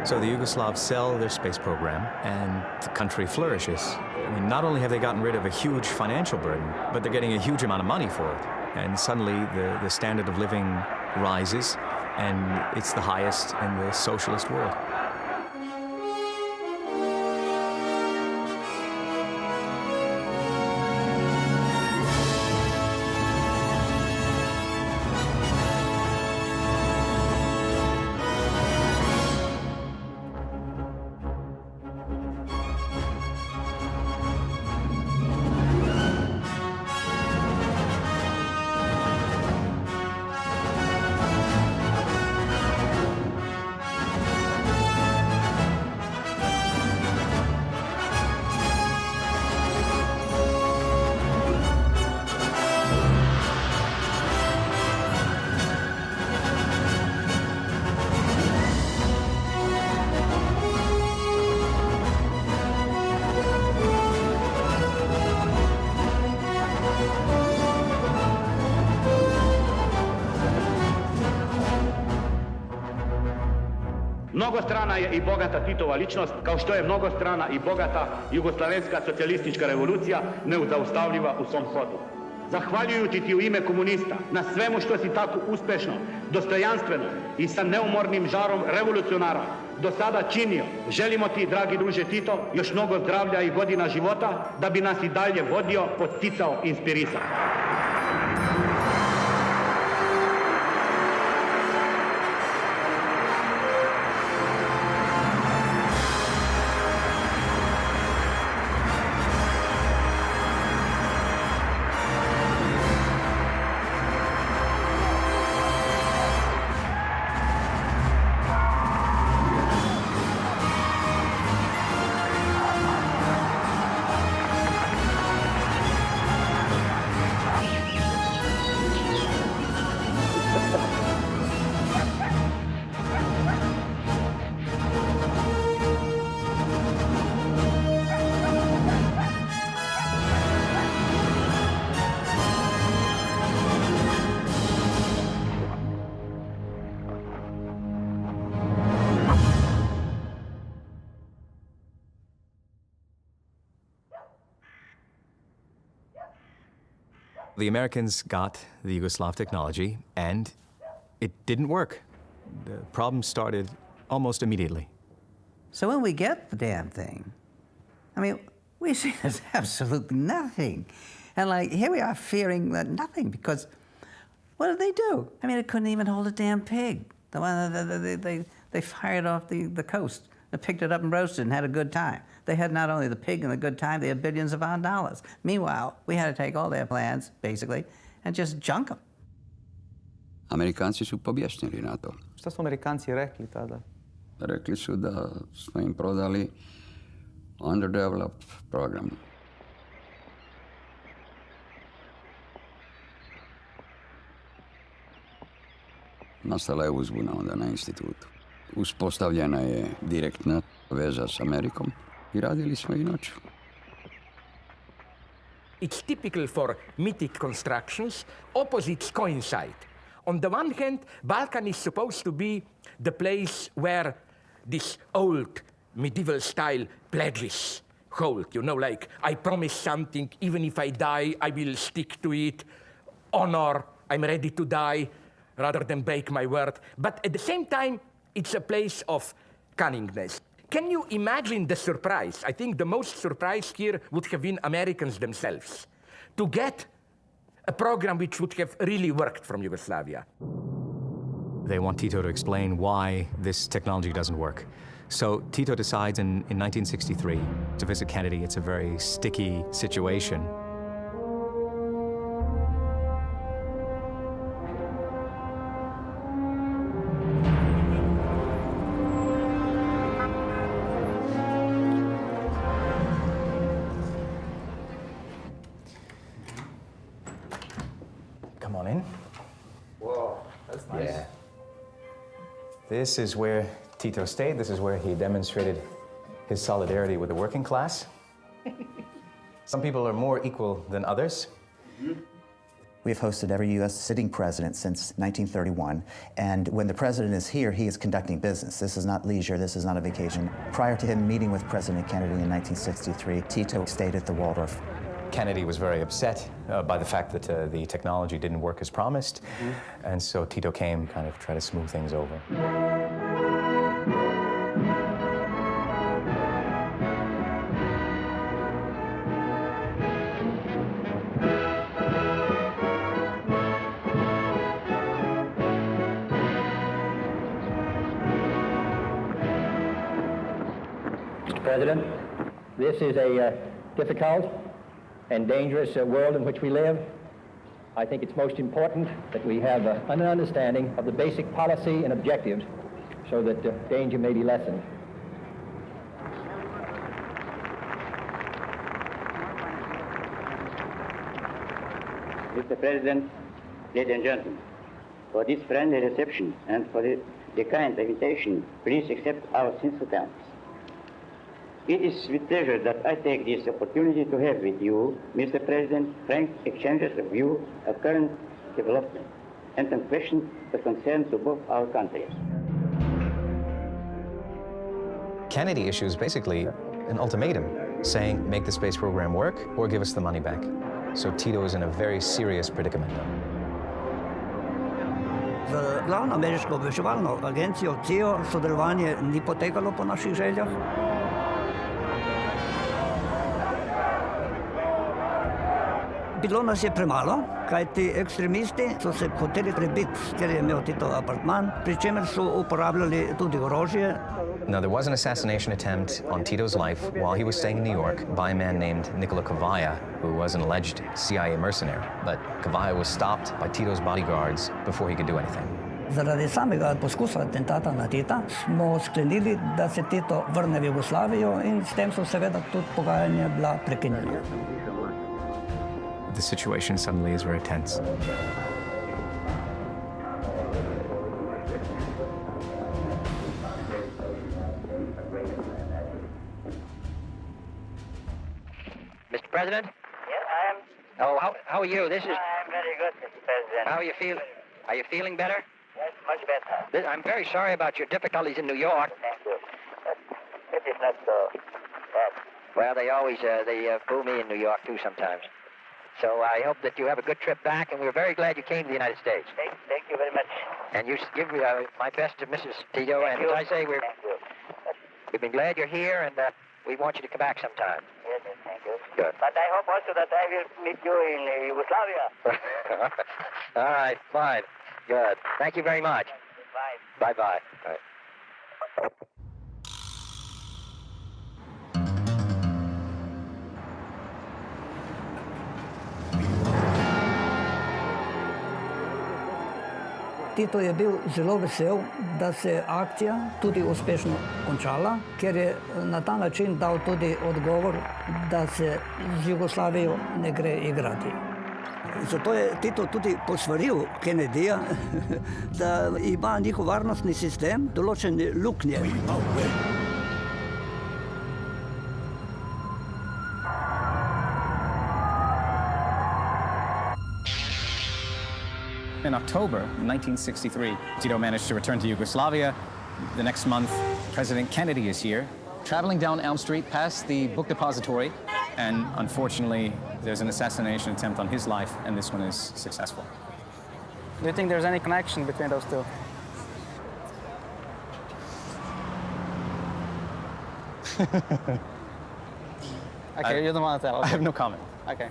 [SPEAKER 16] So the Yugoslavs sell their space program, and the country flourishes. I mean, not only have they gotten rid of a huge financial burden, but they're getting a huge amount of money for it. And suddenly the standard of living rises, and it's the highest in the socialist world.
[SPEAKER 3] Mnogostrana je i bogata Titova ličnost, kao što je mnogostrana i bogata jugoslavenska socijalistička revolucija nezaustavljiva u svom hodu. Zahvaljujući ti u ime komunista na svemu što si tako uspešno, dostojanstveno i sa neumornim žarom revolucionara do sada činio, želimo ti, dragi druže Tito, još mnogo zdravlja i godina života da bi nas i dalje vodio, podsticao, inspirisao.
[SPEAKER 16] The Americans got the Yugoslav technology, and it didn't work. The problem started almost immediately.
[SPEAKER 4] So when we get the damn thing, I mean, we see it as absolutely nothing. And like, here we are fearing that nothing, because what did they do? I mean, it couldn't even hold a damn pig. The one that they fired off the coast. They picked it up and roasted and had a good time. They had not only the pig and the good time, they had billions of our dollars. Meanwhile, we had to take all their plans, basically, and just junk them.
[SPEAKER 2] Amerikanci su pobjesnili na to.
[SPEAKER 5] Šta su Amerikanci rekli tada?
[SPEAKER 2] Rekli su da smo im prodali underdeveloped program. Nastala je uzbuna onda na institutu. Uspostavljena je direktna veza s Amerikom i radili smo i noću.
[SPEAKER 1] It's typical for mythic constructions. Opposites coincide. On the one hand, Balkan is supposed to be the place where this old medieval style pledges hold. You know, like, I promise something, even if I die, I will stick to it. Honor, I'm ready to die, rather than break my word. But at the same time, it's a place of cunningness. Can you imagine the surprise? I think the most surprised here would have been Americans themselves to get a program which would have really worked from Yugoslavia.
[SPEAKER 16] They want Tito to explain why this technology doesn't work. So Tito decides in 1963 to visit Kennedy. It's a very sticky situation. Come on in.
[SPEAKER 14] Whoa, that's nice.
[SPEAKER 16] Yeah. This is where Tito stayed. This is where he demonstrated his solidarity with the working class. Some people are more equal than others.
[SPEAKER 9] We've hosted every U.S. sitting president since 1931, and when the president is here, he is conducting business. This is not leisure, this is not a vacation. Prior to him meeting with President Kennedy in 1963, Tito stayed at the Waldorf.
[SPEAKER 16] Kennedy was very upset by the fact that the technology didn't work as promised, and so Tito came kind of try to smooth things over.
[SPEAKER 17] President, this is a difficult and dangerous world in which we live. I think it's most important that we have an understanding of the basic policy and objectives so that danger may be lessened.
[SPEAKER 11] Mr. President, ladies and gentlemen, for this friendly reception and for the kind invitation, please accept our sincere thanks. It is with pleasure that I take this opportunity to have with you, Mr. President, frank exchanges of view of current development and on questions that concern to both our countries.
[SPEAKER 16] Kennedy issues basically an ultimatum saying, make the space program work or give us the money back. So Tito is in a very serious predicament now.
[SPEAKER 8] Za glavno ameriško obveščevalno agencijo CIA sodelovanje ni potekalo po naših željah. Bilo nas je premalo, kajti ekstremisti so se hoteli prebiti, ker je imel Tito apartman, pri čemer so uporabljali tudi orožje.
[SPEAKER 16] Now, there was an assassination attempt on Tito's life while he was staying in New York by a man named Nicola Cavalla, who was an alleged CIA mercenary. But Cavalla was stopped by Tito's bodyguards before he could do anything.
[SPEAKER 8] Zaradi samega poskusa atentata na Tita smo sklenili, da se Tito vrne v Jugoslavijo in s tem so seveda tudi pogajanja bila prekinjena.
[SPEAKER 16] The situation suddenly is very tense.
[SPEAKER 17] Mr. President?
[SPEAKER 22] Yes, I am.
[SPEAKER 17] Oh, how are you? This is.
[SPEAKER 22] I'm very good, Mr. President.
[SPEAKER 17] How are you feeling? Are you feeling better?
[SPEAKER 22] Yes, much better.
[SPEAKER 17] I'm very sorry about your difficulties in New York.
[SPEAKER 22] Thank you. But it is not so bad.
[SPEAKER 17] Well, they always boo me in New York too sometimes. So I hope that you have a good trip back, and we're very glad you came to the United States.
[SPEAKER 22] Thank you very much.
[SPEAKER 17] And you give my best to Mrs. Tito, and as I say, we've been glad you're here, and we want you to come back sometime.
[SPEAKER 22] Yes, thank you.
[SPEAKER 17] Good.
[SPEAKER 22] But I hope also that I will meet you in Yugoslavia.
[SPEAKER 17] All right, fine. Good. Thank you very much.
[SPEAKER 22] Bye.
[SPEAKER 17] Bye-bye. All right.
[SPEAKER 8] Tito je bil zelo vesel, da se je akcija tudi uspešno končala, ker je na ta način dal tudi odgovor, da se z Jugoslavijo ne gre igrati. Zato je Tito tudi posvaril Kennedyja, da ima njihov varnostni sistem določene luknje.
[SPEAKER 23] In October 1963, Tito managed to return to Yugoslavia. The next month, President Kennedy is here, traveling down Elm Street past the book depository, and unfortunately, there's an assassination attempt on his life, and this one is successful.
[SPEAKER 24] Do you think there's any connection between those two? Okay, you don't want to tell. Okay.
[SPEAKER 23] I have no comment.
[SPEAKER 24] Okay.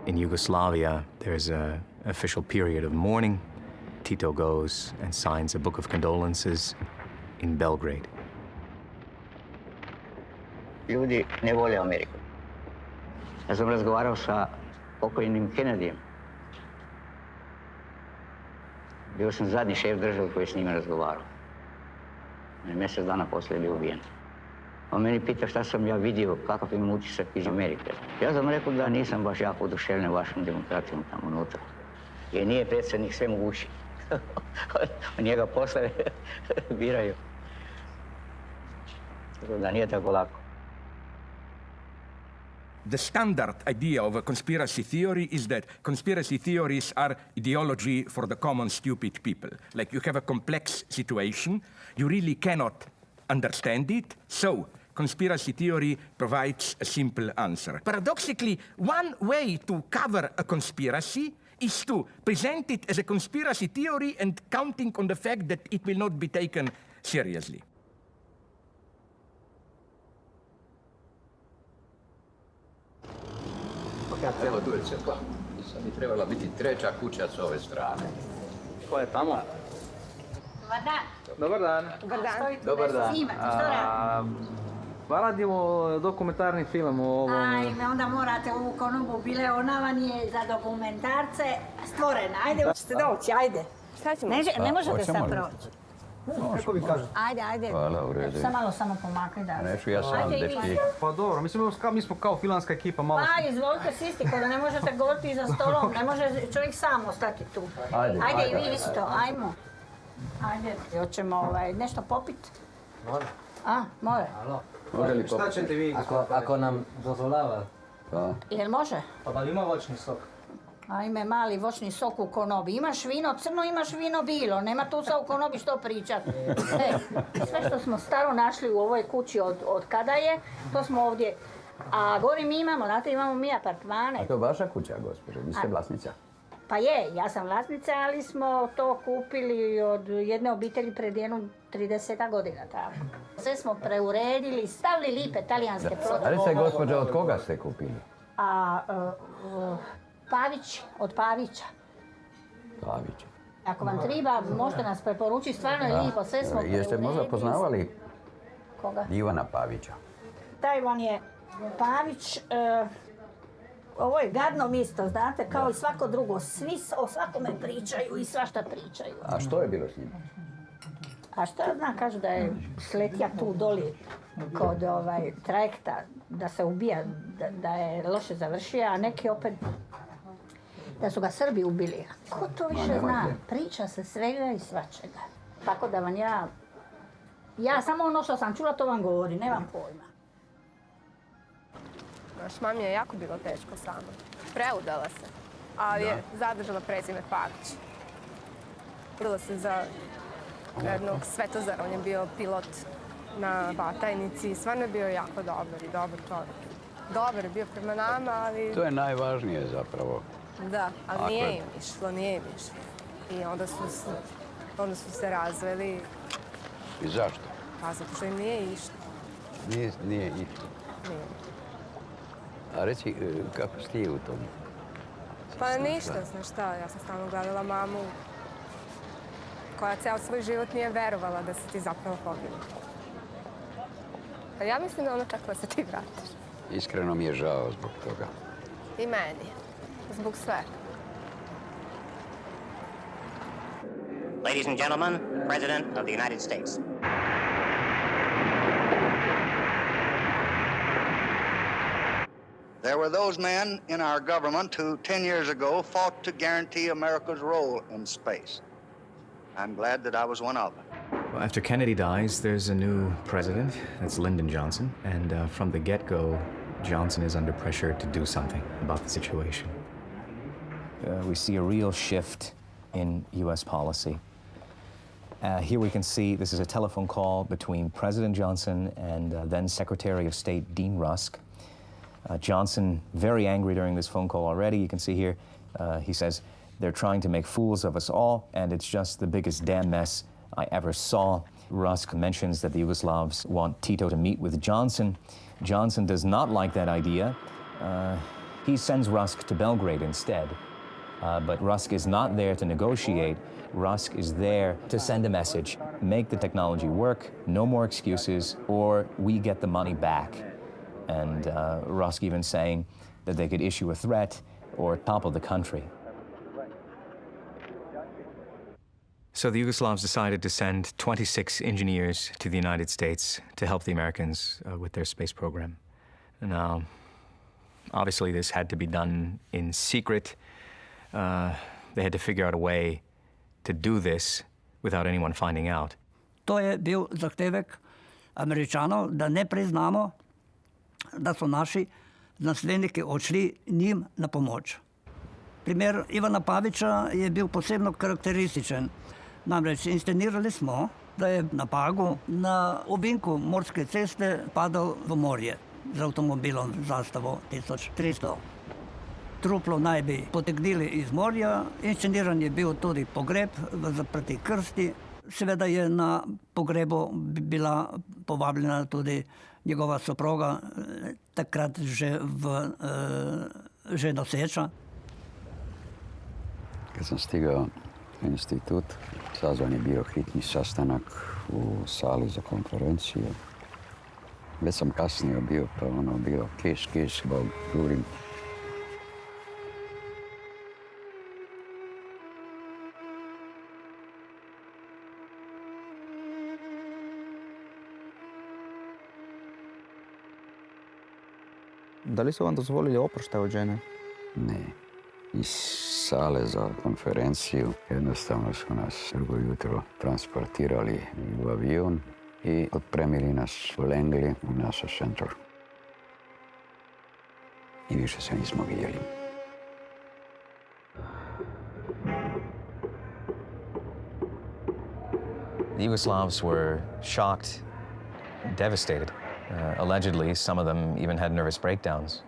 [SPEAKER 16] In Yugoslavia, there's an official period of mourning. Tito goes and signs a book of condolences in Belgrade.
[SPEAKER 11] Ljudi ne vole Ameriku. Ja sam razgovarao sa pokojnim Kennedyjem. Bio sam zadnji šef države koji je s njima razgovarao. Mjesec dana poslije je bio ubijen. On meni pita šta sam ja vidio, kakav imam utisak iz Amerike. Ja sam rekao da nisam baš jako oduševljen vašom demokracijom tamo unutra. Jer nije predsjednik sve mogući. Njega posle biraju.
[SPEAKER 4] Da nije tako lako.
[SPEAKER 1] The standard idea of a conspiracy theory is that conspiracy theories are ideology for the common stupid people. Like you have a complex situation, you really cannot understand it, so conspiracy theory provides a simple answer. Paradoxically, one way to cover a conspiracy is to present it as a conspiracy theory and counting on the fact that it will not be taken seriously.
[SPEAKER 2] Evo tu je crkva. Sad bi trebala biti treća kuća s ove strane.
[SPEAKER 24] Ko je tamo?
[SPEAKER 10] Dobar dan.
[SPEAKER 24] Dobar dan.
[SPEAKER 10] Dobar dan.
[SPEAKER 2] Dobar dan.
[SPEAKER 10] Snimate, što radite?
[SPEAKER 24] Pa radimo dokumentarni film o ovom...
[SPEAKER 10] Ajme, onda morate u konobu bile, ona vam je za dokumentarce stvorena. Ajde, hoćete doći, ajde.
[SPEAKER 6] Šta ćemo?
[SPEAKER 10] Ne možete sad proći.
[SPEAKER 24] Kako vi kažete?
[SPEAKER 10] Ajde.
[SPEAKER 2] Hvala, u redu.
[SPEAKER 10] Samo pomakni da.
[SPEAKER 2] Neću ja sam, dečki.
[SPEAKER 24] Pa dobro, mislim, mi smo kao filanska ekipa, malo...
[SPEAKER 10] Pa, izvolite sisti, ko da ne možete govoriti za stolom, ne može čovjek sam ostati tu. Ajde i vi isto, ajmo. Ajde, hoćemo nešto popit?
[SPEAKER 4] Može.
[SPEAKER 10] Može.
[SPEAKER 2] Može li popiti?
[SPEAKER 24] Šta ćete vi?
[SPEAKER 4] Ako nam dozvoljava.
[SPEAKER 10] Jel može?
[SPEAKER 24] Pa da li ima voćni sok?
[SPEAKER 10] Ajme, mali voćni sok u konobi. Imaš vino crno, imaš vino bilo. Nema tu sa u konobi što pričati. Sve što smo staro našli u ovoj kući od kada je, to smo ovdje. A gori mi imamo, znate, imamo mi apartmane.
[SPEAKER 2] A to je vaša kuća, gospođo? Vi ste vlasnica?
[SPEAKER 10] Pa je, ja sam vlasnica, ali smo to kupili od jedne obitelji pred jednu 30 godina tamo. Sve smo preuredili, stavili lipe talijanske ploče.
[SPEAKER 2] Ali se, gospođo, od koga ste kupili?
[SPEAKER 10] Pavić, od Pavića.
[SPEAKER 2] Pavić.
[SPEAKER 10] Ako vam treba, možete nas preporučiti, stvarno je lijepo, sve smo preuredili.
[SPEAKER 2] Jeste možda poznavali
[SPEAKER 10] Koga?
[SPEAKER 2] Ivana Pavića?
[SPEAKER 10] Taj vam je Pavić, ovo je gadno mjesto, znate, kao i svako drugo. Svi o svakome pričaju i svašta pričaju.
[SPEAKER 2] A što je bilo s njim?
[SPEAKER 10] A što ja znam, kažu da je sletija tu doli kod trajekta, da se ubija, da je loše završio, a neki opet da su ga Srbi ubili. Ko to više zna? Priča se svega i svačega. Tako da vam ja samo ono što sam čula, to vam govori, nemam pojma.
[SPEAKER 6] Naš mami je jako bilo teško sama. Preudala se, ali je zadržala prezime Pavić. Udala se za jednog Svetozara, on je bio pilot na Batajnici i stvarno je bio jako dobar i dobar čovjek. Dobar je bio prema nama, ali...
[SPEAKER 2] To je najvažnije zapravo.
[SPEAKER 6] Da, ali nije im išlo. I onda su se razveli.
[SPEAKER 2] I zašto?
[SPEAKER 6] Pa zato što im nije išlo.
[SPEAKER 2] Nije išlo.
[SPEAKER 6] Nije.
[SPEAKER 2] A reci, kako si ti u tom?
[SPEAKER 6] Pa ništa, znaš šta, ja sam stalno gledala mamu koja ceo svoj život nije verovala da se ti zapravo poginuo. A ja mislim da ona čekala da se ti vratiš.
[SPEAKER 2] Iskreno mi je žao zbog toga.
[SPEAKER 6] I meni. Zbog svega.
[SPEAKER 22] Ladies and gentlemen, the President of the United States.
[SPEAKER 12] There were those men in our government who 10 years ago fought to guarantee America's role in space. I'm glad that I was one of them.
[SPEAKER 16] Well, after Kennedy dies, there's a new president. That's Lyndon Johnson. And from the get-go, Johnson is under pressure to do something about the situation.
[SPEAKER 7] We see a real shift in U.S. policy. Here we can see this is a telephone call between President Johnson and then Secretary of State Dean Rusk. Johnson, very angry during this phone call already. You can see here, he says, they're trying to make fools of us all, and it's just the biggest damn mess I ever saw. Rusk mentions that the Yugoslavs want Tito to meet with Johnson. Johnson does not like that idea. He sends Rusk to Belgrade instead. But Rusk is not there to negotiate. Rusk is there to send a message, make the technology work, no more excuses, or we get the money back. And Rusk even saying that they could issue a threat or topple the country.
[SPEAKER 16] So the Yugoslavs decided to send 26 engineers to the United States to help the Americans with their space program. Now, obviously this had to be done in secret. They had to figure out a way to do this without anyone finding out.
[SPEAKER 8] To je bil zahtevek Američanov, da ne priznamo, da so naši znanstveniki odšli njim na pomoč. Primer Ivana Pavića je bil posebno karakterističen. Namreč inscenirali smo, da je na Pagu na ovinku morske ceste padal v morje z avtomobilom zastavo 1300. Truplo naj bi potegnili iz morja, insceniran je bil tudi pogreb v zaprti krsti. Seveda je na pogrebu bila povabljena tudi njegova soproga, takrat že noseča.
[SPEAKER 2] Kad sam stigao u institut, sazvan je bio hitni sastanak u sali za konferencije. Već sam kasnije bio, pa bio kiš, bog, žurim.
[SPEAKER 5] Da li su vam dozvolili oproštaj od žene?
[SPEAKER 2] Ne. Iz sale za konferenciju jednostavno su nas drugo jutro transportirali u avion i otpremili nas u Langley u NASA Center. I više se nismo vidjeli.
[SPEAKER 16] The Yugoslavs were shocked, devastated. Allegedly, some of them even had nervous breakdowns.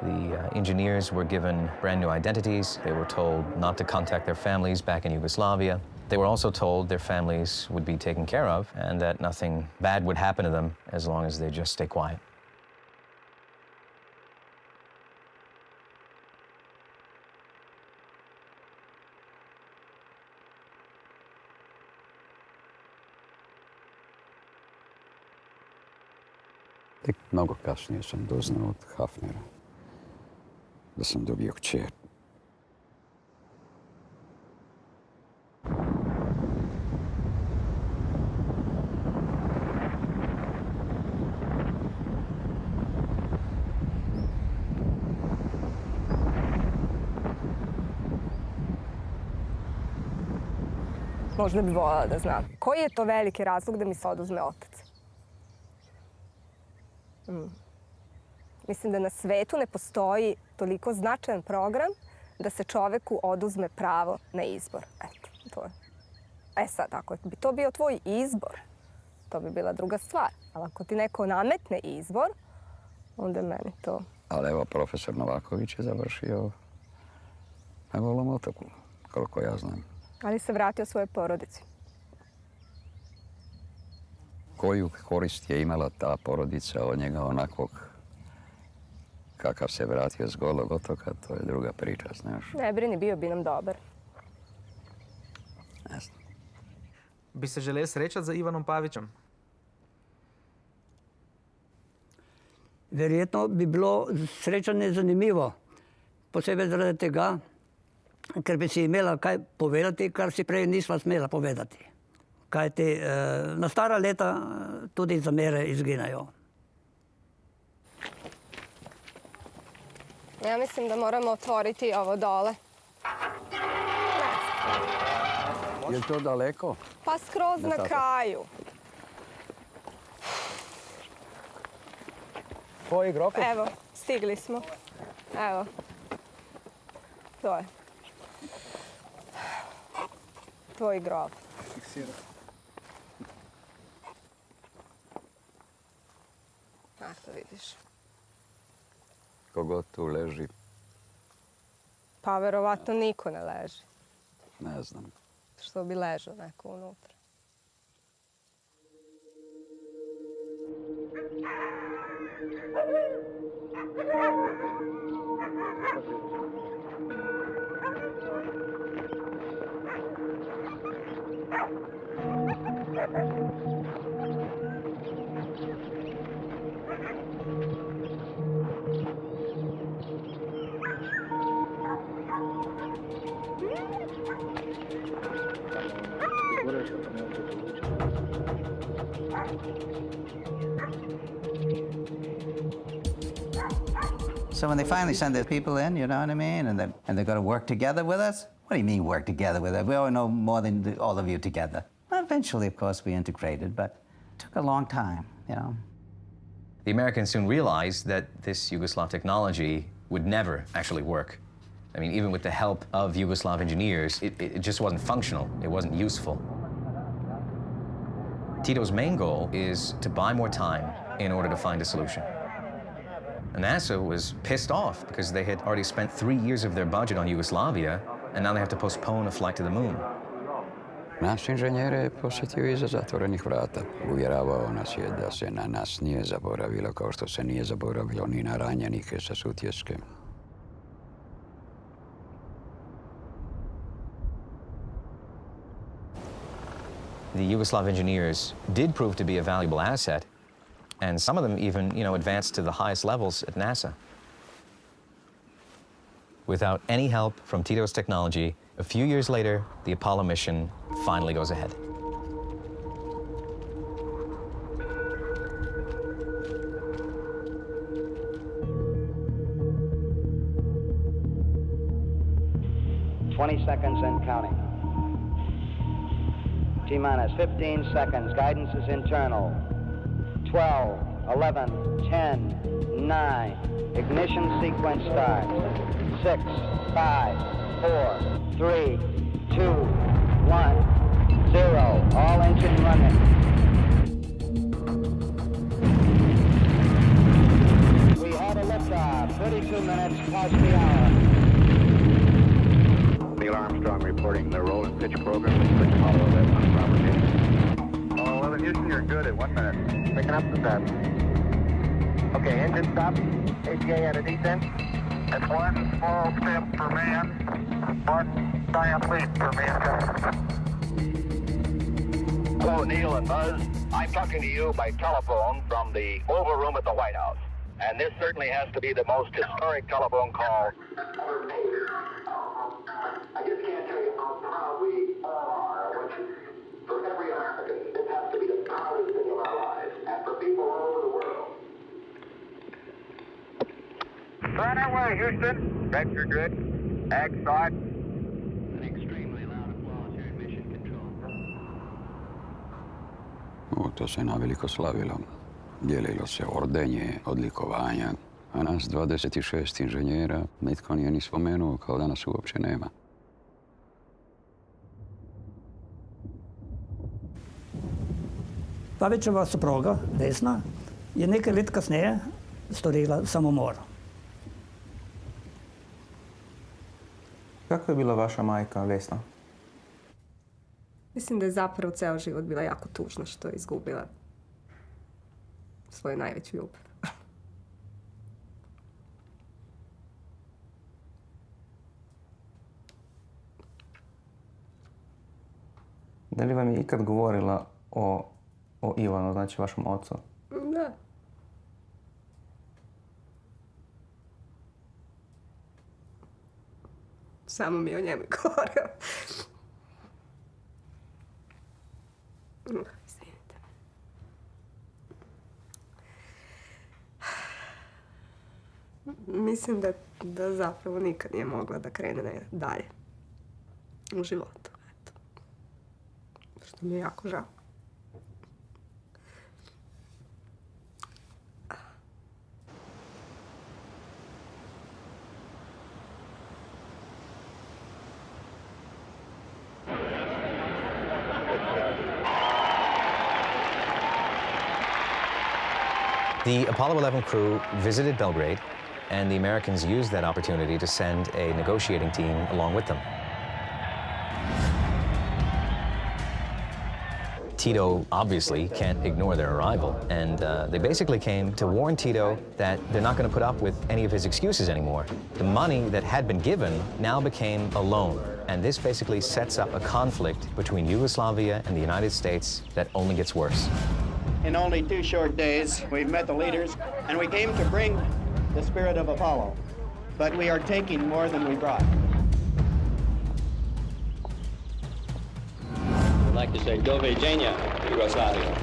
[SPEAKER 16] The engineers were given brand new identities. They were told not to contact their families back in Yugoslavia. They were also told their families would be taken care of and that nothing bad would happen to them as long as they just stay quiet.
[SPEAKER 2] Tek mnogo kasnije sam doznao od Hafnera da sam dobio kćer.
[SPEAKER 6] Možda bi voljela da znam. Koji je to veliki razlog da mi se oduzme otac? Mislim da na svetu ne postoji toliko značajan program da se čoveku oduzme pravo na izbor. Eto, to je. Sad, ako bi to bio tvoj izbor, to bi bila druga stvar. Ali ako ti neko nametne izbor, onda je meni to...
[SPEAKER 2] Ali evo, profesor Novaković je završio na Golom otoku, koliko ja znam.
[SPEAKER 6] Ali se vratio svojoj porodici.
[SPEAKER 2] Koju korist je imala ta porodica od njega onakvog kakav se vratio s Golog otoka, to je druga priča, znaš.
[SPEAKER 6] Ne brini, bio bi nam dobar.
[SPEAKER 2] Ne znam.
[SPEAKER 5] Bi se želeli srečati za Ivanom Pavićem?
[SPEAKER 8] Verjetno bi bilo srečanje zanimivo. Posebej zaradi tega, ker bi si imela kaj povedati, kar si prej nisva smela povedati. Kajti na stara leta tudi zamere izginejo.
[SPEAKER 6] Ja mislim da moramo otvoriti ovo dole.
[SPEAKER 2] Je li to daleko?
[SPEAKER 6] Pa skroz na kraju.
[SPEAKER 5] Tvoj grob?
[SPEAKER 6] Evo, stigli smo. Evo. To je. Tvoj grob. To vidiš.
[SPEAKER 2] Kogod tu leži?
[SPEAKER 6] Pa verovatno niko ne leži.
[SPEAKER 2] Ne znam.
[SPEAKER 6] Što bi ležao neko unutra.
[SPEAKER 4] So when they finally send their people in, you know what I mean, and they're going to work together with us. What do you mean work together with us? We all know more than all of you together. Well, eventually, of course, we integrated, but took a long time, you know.
[SPEAKER 16] The Americans soon realized that this Yugoslav technology would never actually work. I mean, even with the help of Yugoslav engineers, it just wasn't functional. It wasn't useful. Tito's main goal is to buy more time in order to find a solution. And NASA was pissed off because they had already spent 3 years of their budget on Yugoslavia, and now they have to postpone a flight to the moon.
[SPEAKER 2] Naš inženjer je posjetio iza zatvorenih vrata. Uvjeravao nas je da se na nas nije zaboravilo, kao što se nije zaboravilo ni na ranjenike sa Sutjeske.
[SPEAKER 16] The Yugoslav engineers did prove to be a valuable asset, and some of them even, advanced to the highest levels at NASA. Without any help from Tito's technology, a few years later, the Apollo mission finally goes ahead.
[SPEAKER 17] Seconds and counting. T-minus 15 seconds. Guidance is internal. 12, 11, 10, 9. Ignition sequence starts. 6, 5, 4, 3, 2, 1, 0. All engine running. We had a liftoff. 32 minutes past the hour.
[SPEAKER 3] Neil Armstrong reporting the roll and pitch program with Apollo 11 on propagation. Oh, 11 Houston, you're good at 1 minute. Picking up the set. Okay, engine stop. ATA at a descent. That's one small step for man, one giant leap for mankind. Hello, Neil and Buzz. I'm talking to you by telephone from the Oval Room at the White House. And this certainly has to be the most historic telephone call. I just can't tell you how proud we all are. For every American, this has to be the proudest thing of our lives, and for people all over the world. Right away, Houston. Vector good. Ag start. An extremely loud applause here in Mission Control.
[SPEAKER 2] To se naveliko slavilo. Dijelilo se ordenje, odlikovanja, a nas 26 inženjera nitko nije ni spomenuo, kao da nas uopće nema.
[SPEAKER 8] Pavićeva supruga, Vesna, je nekaj let kasneje storila samomor.
[SPEAKER 5] Kako je bila vaša majka, Vesna?
[SPEAKER 6] Mislim da je zapravo ceo život bila jako tužna što je izgubila svoju najveću ljubav.
[SPEAKER 5] Da li vam je ikad govorila o Ivanu, znači vašem ocu?
[SPEAKER 6] Da. Samo mi je o njemu govorio. Izvinite. Mislim da zapravo nikad nije mogla da krene dalje u životu. Eto. Što mi je jako žao.
[SPEAKER 16] The Apollo 11 crew visited Belgrade, and the Americans used that opportunity to send a negotiating team along with them. Tito obviously can't ignore their arrival, and they basically came to warn Tito that they're not going to put up with any of his excuses anymore. The money that had been given now became a loan, and this basically sets up a conflict between Yugoslavia and the United States that only gets worse.
[SPEAKER 17] In only 2 short days, we've met the leaders, and we came to bring the spirit of Apollo. But we are taking more than we brought.
[SPEAKER 13] I'd like to say, doviđenja, Yugoslavia.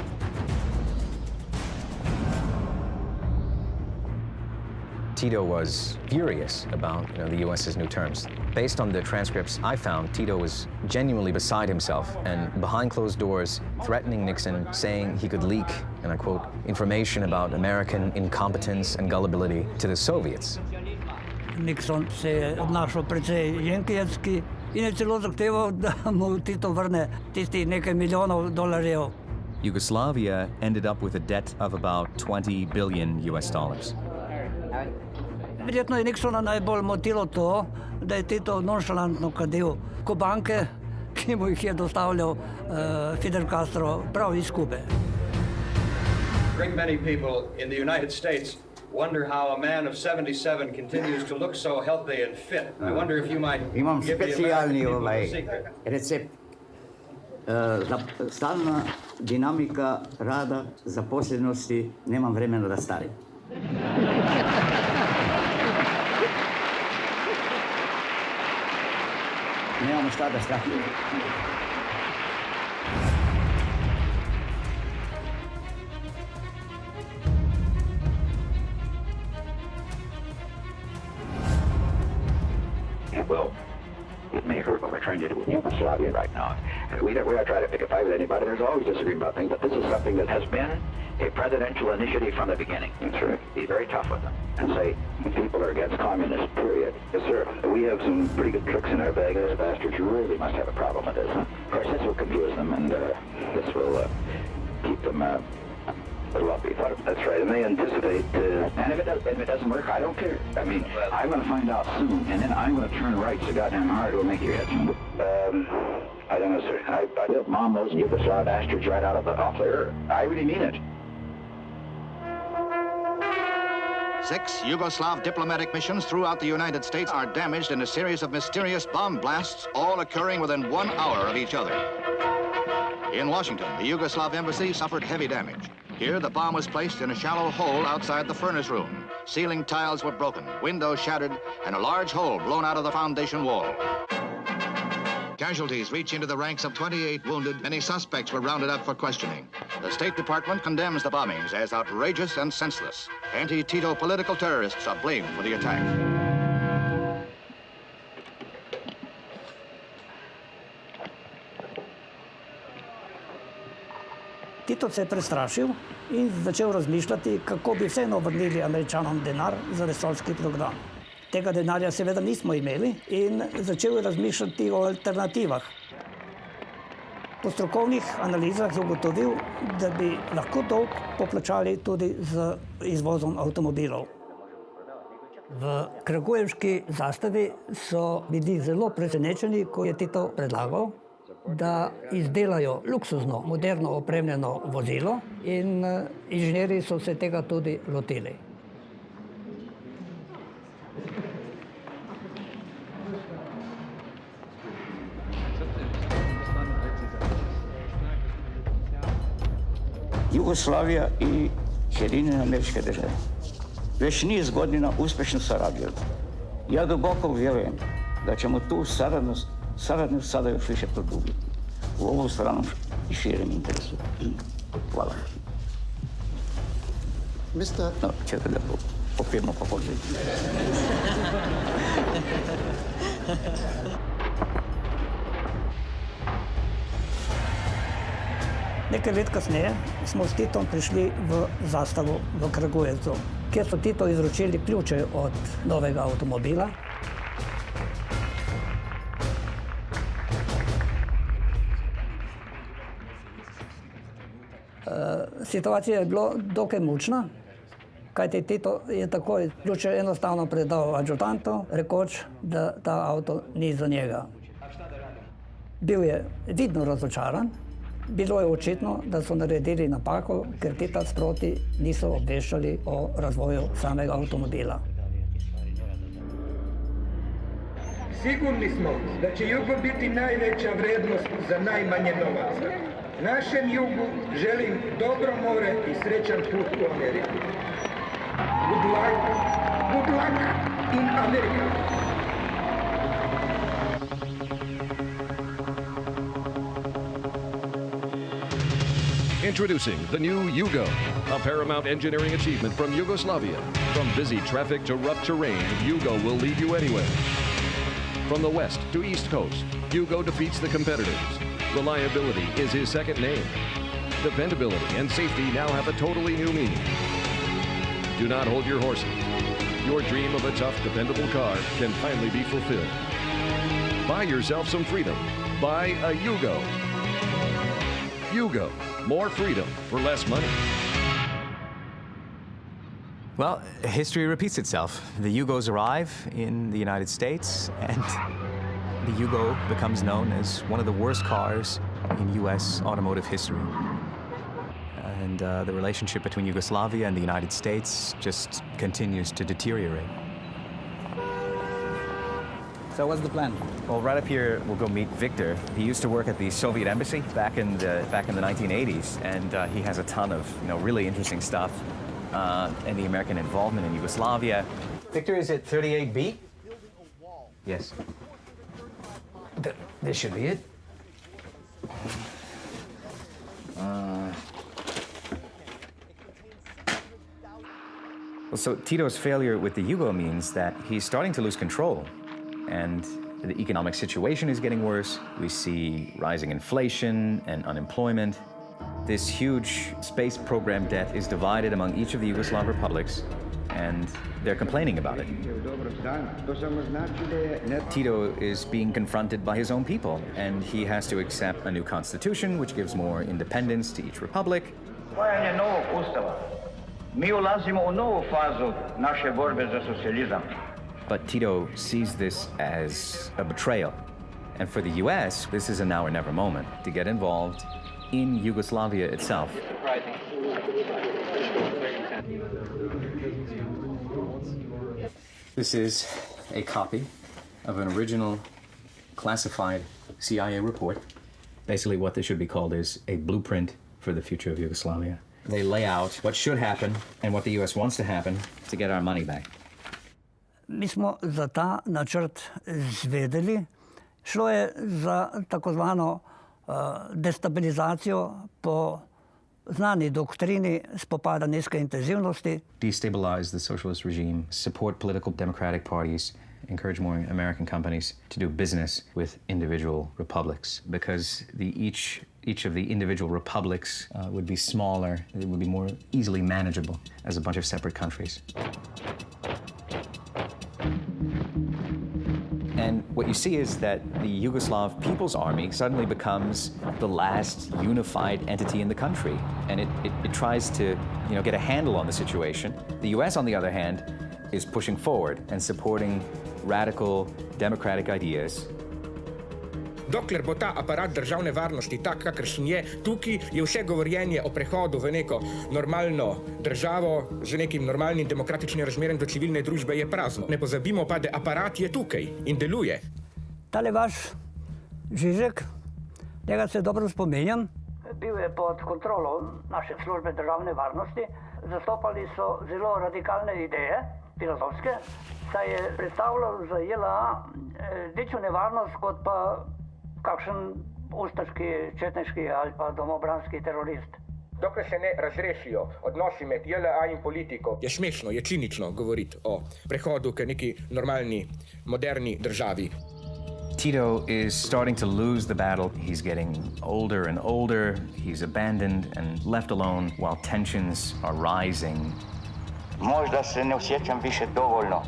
[SPEAKER 16] Tito was furious about the U.S.'s new terms. Based on the transcripts I found, Tito was genuinely beside himself and behind closed doors threatening Nixon, saying he could leak, and I quote, information about American incompetence and gullibility to the Soviets.
[SPEAKER 8] Nixon se je obnašal precej jenkijevski in je celo zahteval, da mu Tito vrne tistih nekaj milijonov dolarjev.
[SPEAKER 16] Yugoslavia ended up with a debt of about $20 billion.
[SPEAKER 8] Verjetno je Nixona najbolj motilo to, da je Tito nonšalantno kadil banke, ki mu jih je dostavljal Fidel Castro prav iz Kube.
[SPEAKER 15] Great many people in the United States wonder how a man of 77 continues to look so healthy and fit. I wonder if you might
[SPEAKER 18] Imam
[SPEAKER 15] give the
[SPEAKER 18] specijalni
[SPEAKER 15] American people a secret.
[SPEAKER 18] recept. Stalna dinamika rada, zaposlenosti, nemam vremena da starim. Nemamo šta da strahujemo.
[SPEAKER 11] Well, it may hurt what we're trying to do with Yugoslavia right now. We're not trying to pick a fight with anybody. There's always disagreement about things, but this is something that has been a presidential initiative from the beginning. That's right. Be very tough with them and say people are against communists, period. Yes, sir. We have some pretty good tricks in our bag. Those bastards really must have a problem with this. Of course, this will confuse them, and this will keep them lumpy. That's right, and they anticipate, and if it doesn't work, I don't care. I mean, I'm going to find out soon, and then I'm going to turn right so goddamn hard it'll make your head swim. I don't know, sir. I built mom those Yugoslav bastards right off the earth. I really mean it.
[SPEAKER 19] 6 Yugoslav diplomatic missions throughout the United States are damaged in a series of mysterious bomb blasts, all occurring within 1 hour of each other. In Washington, the Yugoslav embassy suffered heavy damage. Here, the bomb was placed in a shallow hole outside the furnace room. Ceiling tiles were broken, windows shattered, and a large hole blown out of the foundation wall. Casualties reach into the ranks of 28 wounded. Many suspects were rounded up for questioning. The State Department condemns the bombings as outrageous and senseless. Anti-Tito political terrorists are blamed for the attack.
[SPEAKER 8] Tito se je prestrašil in začel razmišljati, kako bi vseeno vrnili Američanom denar za vesoljski program. Tega denarja seveda nismo imeli in začel je razmišljati o alternativah. Po strokovnih analizah je ugotovil, da bi lahko dolg poplačali tudi z izvozom avtomobilov. V kragujevški zastavi so bili zelo presenečeni, ko je Tito predlagal, da izdelajo luksuzno, moderno opremljeno vozilo in inženirji so se tega tudi lotili.
[SPEAKER 18] Jugoslavija i Sjedinjene Američke Države već niz godina uspješno sarađuju. Ja duboko vjerujem da ćemo tu saradnju sada još više produbiti u ovom stranom i širem interesu. Hvala. No, čekaj da popijemo po hođi.
[SPEAKER 8] Nekaj let kasneje smo s Titom prišli v zastavu v Kragujevcu, kjer so Tito izročili ključe od novega avtomobila. Situacija je bila dokaj mučna, kajti Tito je takoj ključe enostavno predal adjutantu, rekoč, da ta avto ni za njega. Bil je vidno razočaran. Bilo je očitno, da so naredili napako, ker Tita sproti niso obveščali o razvoju samega avtomobila.
[SPEAKER 20] Sigurni smo da će jugo biti najveća vrednost za najmanje novaca. Našem jugu želim dobro more i srećan put u Ameriku. Good luck in America.
[SPEAKER 9] Introducing the new Yugo, a paramount engineering achievement from Yugoslavia. From busy traffic to rough terrain, Yugo will lead you anywhere. From the west to east coast, Yugo defeats the competitors. Reliability is his second name. Dependability and safety now have a totally new meaning. Do not hold your horses. Your dream of a tough, dependable car can finally be fulfilled. Buy yourself some freedom. Buy a Yugo. Yugo, more freedom for less money.
[SPEAKER 16] Well, history repeats itself. The Yugos arrive in the United States, and the Yugo becomes known as one of the worst cars in U.S. automotive history. And the relationship between Yugoslavia and the United States just continues to deteriorate.
[SPEAKER 5] So what's the plan?
[SPEAKER 16] Well, right up here, we'll go meet Victor. He used to work at the Soviet embassy back in the 1980s, and he has a ton of really interesting stuff and the American involvement in Yugoslavia. Victor, is it 38B? Yes. This should be it. Well, so Tito's failure with the Yugo means that he's starting to lose control, and the economic situation is getting worse. We see rising inflation and unemployment. This huge space program debt is divided among each of the Yugoslav republics, and they're complaining about it. Tito is being confronted by his own people, and he has to accept a new constitution, which gives more independence to each republic.
[SPEAKER 17] Usvajanje novog ustava. Mi ulazimo u novu fazu naše borbe za socijalizam.
[SPEAKER 16] But Tito sees this as a betrayal. And for the US, this is a now or never moment to get involved in Yugoslavia itself. This is a copy of an original classified CIA report. Basically what this should be called is a blueprint for the future of Yugoslavia. They lay out what should happen and what the US wants to happen to get our money back.
[SPEAKER 8] Mi smo za ta načrt zvedeli. Šlo je za takozvano destabilizacijo po znani doktrini spopada nizke intenzivnosti.
[SPEAKER 16] Destabilize the socialist regime, support political democratic parties, encourage more American companies to do business with individual republics, because each of the individual republics would be smaller, it would be more easily manageable as a bunch of separate countries. And what you see is that the Yugoslav People's Army suddenly becomes the last unified entity in the country. And it tries to, get a handle on the situation. The US, on the other hand, is pushing forward and supporting radical democratic ideas.
[SPEAKER 1] Dokler bo ta aparat državne varnosti tak, kakršen je, tukaj je vse govorjenje o prehodu v neko normalno državo z nekim normalnim demokratičnim razmerjem do civilne družbe je prazno. Ne pozabimo pa, da aparat je tukaj in deluje.
[SPEAKER 8] Tale vaš Žižek, tega se dobro spominjam. Bil je pod kontrolo naše službe državne varnosti. Zastopali so zelo radikalne ideje, filozofske, saj je predstavljal za JLA večjo nevarnost kot pa kakšen ustaški, četniški ali pa domobranski terorist.
[SPEAKER 1] Dokler se ne razrešijo odnosi med JLA in politiko, je smešno, je cinično govoriti o prehodu k neki normalni, moderni državi.
[SPEAKER 16] Tito is starting to lose the battle. He's getting older and older. He's abandoned and left alone while tensions are rising.
[SPEAKER 17] Možda se ne osjećam više dovoljno,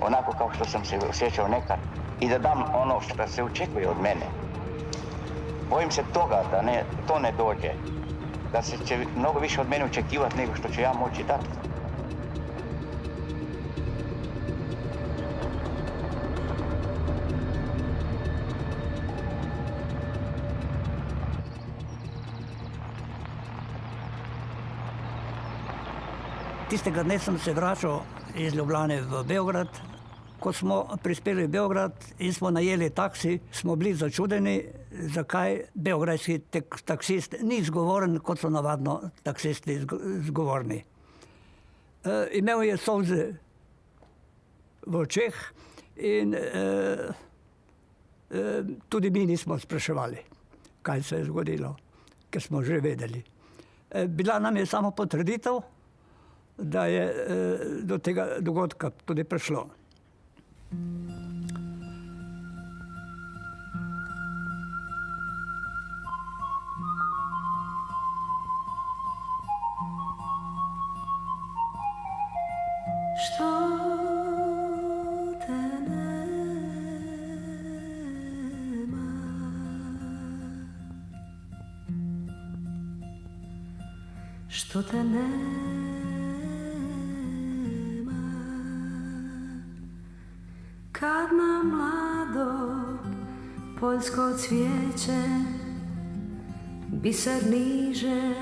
[SPEAKER 17] onako kao što sam se osjećao nekad, i da dam ono što se očekuje od mene. Bojim se toga da to ne dođe, da se će mnogo više od mene očekivati nego što ću ja moći dati. Tistega dne sem se vračal iz Ljubljane v Beograd. Ko smo prispeli v Beograd in smo najeli taksi, smo bili začudeni, zakaj beogradski taksist ni zgovoren, kot so navadno taksisti zgovorni. Imel je solze v očeh in tudi mi nismo spraševali, kaj se je zgodilo.
[SPEAKER 8] ki smo že vedeli. Bila nam je samo potrditev, da je do tega dogodka tudi prišlo.
[SPEAKER 14] Što te nema, što te nema, kad na mlado poljsko cvijeće biser niže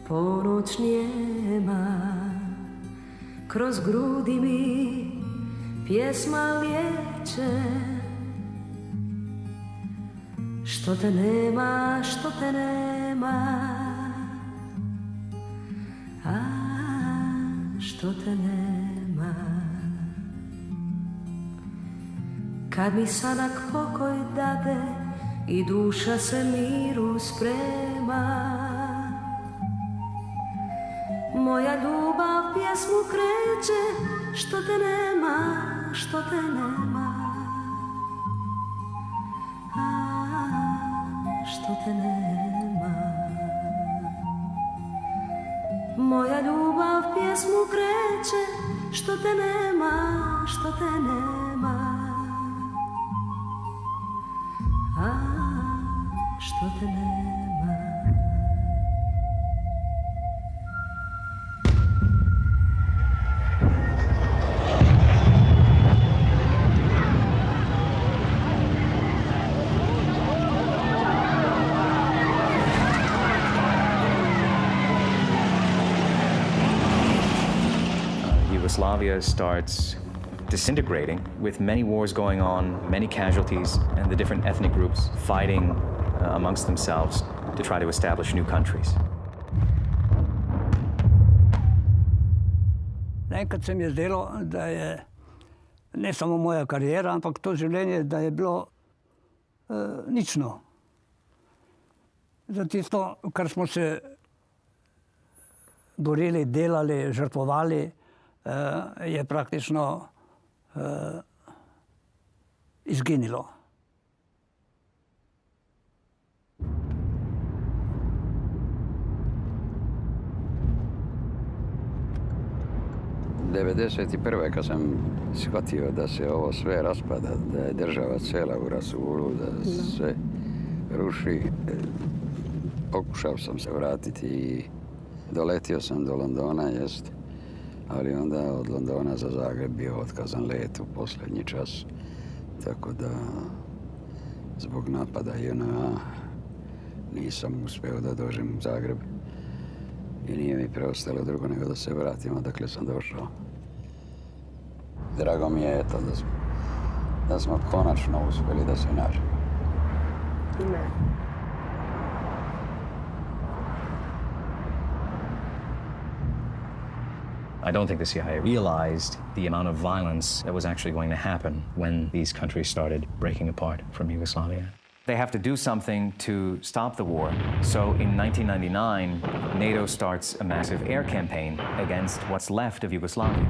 [SPEAKER 14] ponoć njema. Kroz grudi mi pjesma liječe. Što te nema, što te nema, a što te nema. Kad mi sadak pokoj dade i duša se miru sprema, moja ljubav pjesmu kreće. Što te nema, što te nema, a što te nema. Moja ljubav pjesmu kreće. Što te nema, što te nema, a što te nema.
[SPEAKER 16] Yugoslavia starts disintegrating with many wars going on, many casualties, and the different ethnic groups fighting amongst themselves to try to establish new countries.
[SPEAKER 8] Enkrat se mi je zdelo, da je ne samo moja karijera, ampak to življenje, da je bilo nično. Za tisto, kar smo se borili, delali, žrtvovali, je praktično izginilo.
[SPEAKER 2] '91. kad sam shvatio da se ovo sve raspada, da je država cijela u rasulu, da se sve ruši, pokušao sam se vratiti i doletio sam do Londona, jest, ali onda od Londona za Zagreb bio otkazan let u posljednji čas, tako da zbog napada JNA nisam uspio da dođem u Zagreb i nije mi preostalo drugo nego da se vratim odakle sam došao. Drago mi je eto da smo konačno uspjeli da se nađemo.
[SPEAKER 16] I don't think the CIA realized the amount of violence that was actually going to happen when these countries started breaking apart from Yugoslavia. They have to do something to stop the war. So in 1999, NATO starts a massive air campaign against what's left of Yugoslavia.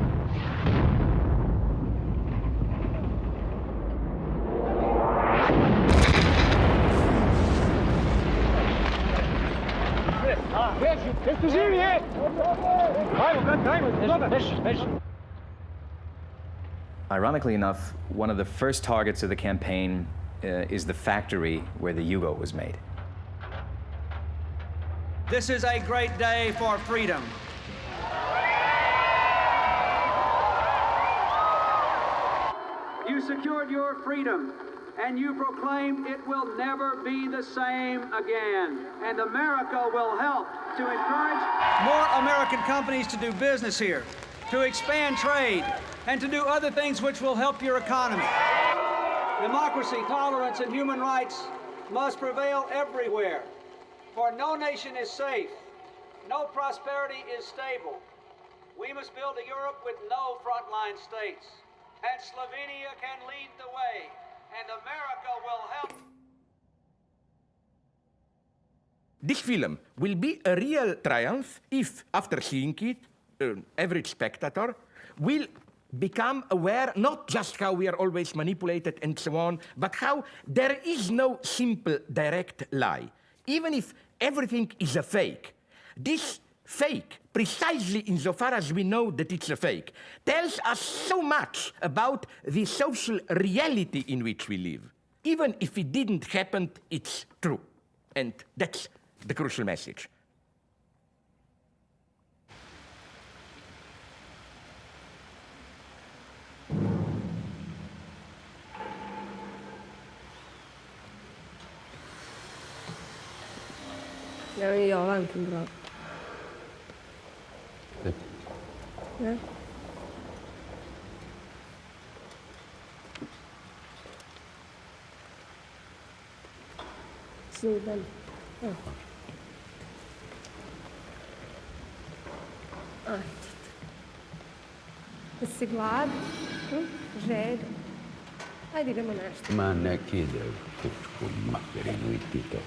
[SPEAKER 16] Ironically enough, one of the first targets of the campaign is the factory where the Yugo was made.
[SPEAKER 21] This is a great day for freedom. You secured your freedom, and you proclaimed it will never be the same again. And America will help to encourage more American companies to do business here, to expand trade, and to do other things which will help your economy. Democracy, tolerance, and human rights must prevail everywhere, for no nation is safe, no prosperity is stable. We must build a Europe with no frontline states, and Slovenia can lead the way, and America will help.
[SPEAKER 1] this film will be a real triumph if, after seeing it, average spectator will become aware not just how we are always manipulated and so on, but how there is no simple direct lie. Even if everything is a fake, this fake, precisely insofar as we know that it's a fake, tells us so much about the social reality in which we live. Even if it didn't happen, it's true. And that's the crucial message.
[SPEAKER 6] Ja mi Jovankin broj. Ne? Sudan. Ajde. Jesi gladan? Žedan? Ajde idemo nešto.
[SPEAKER 10] Ma nek ide u pičku materinu i ti to.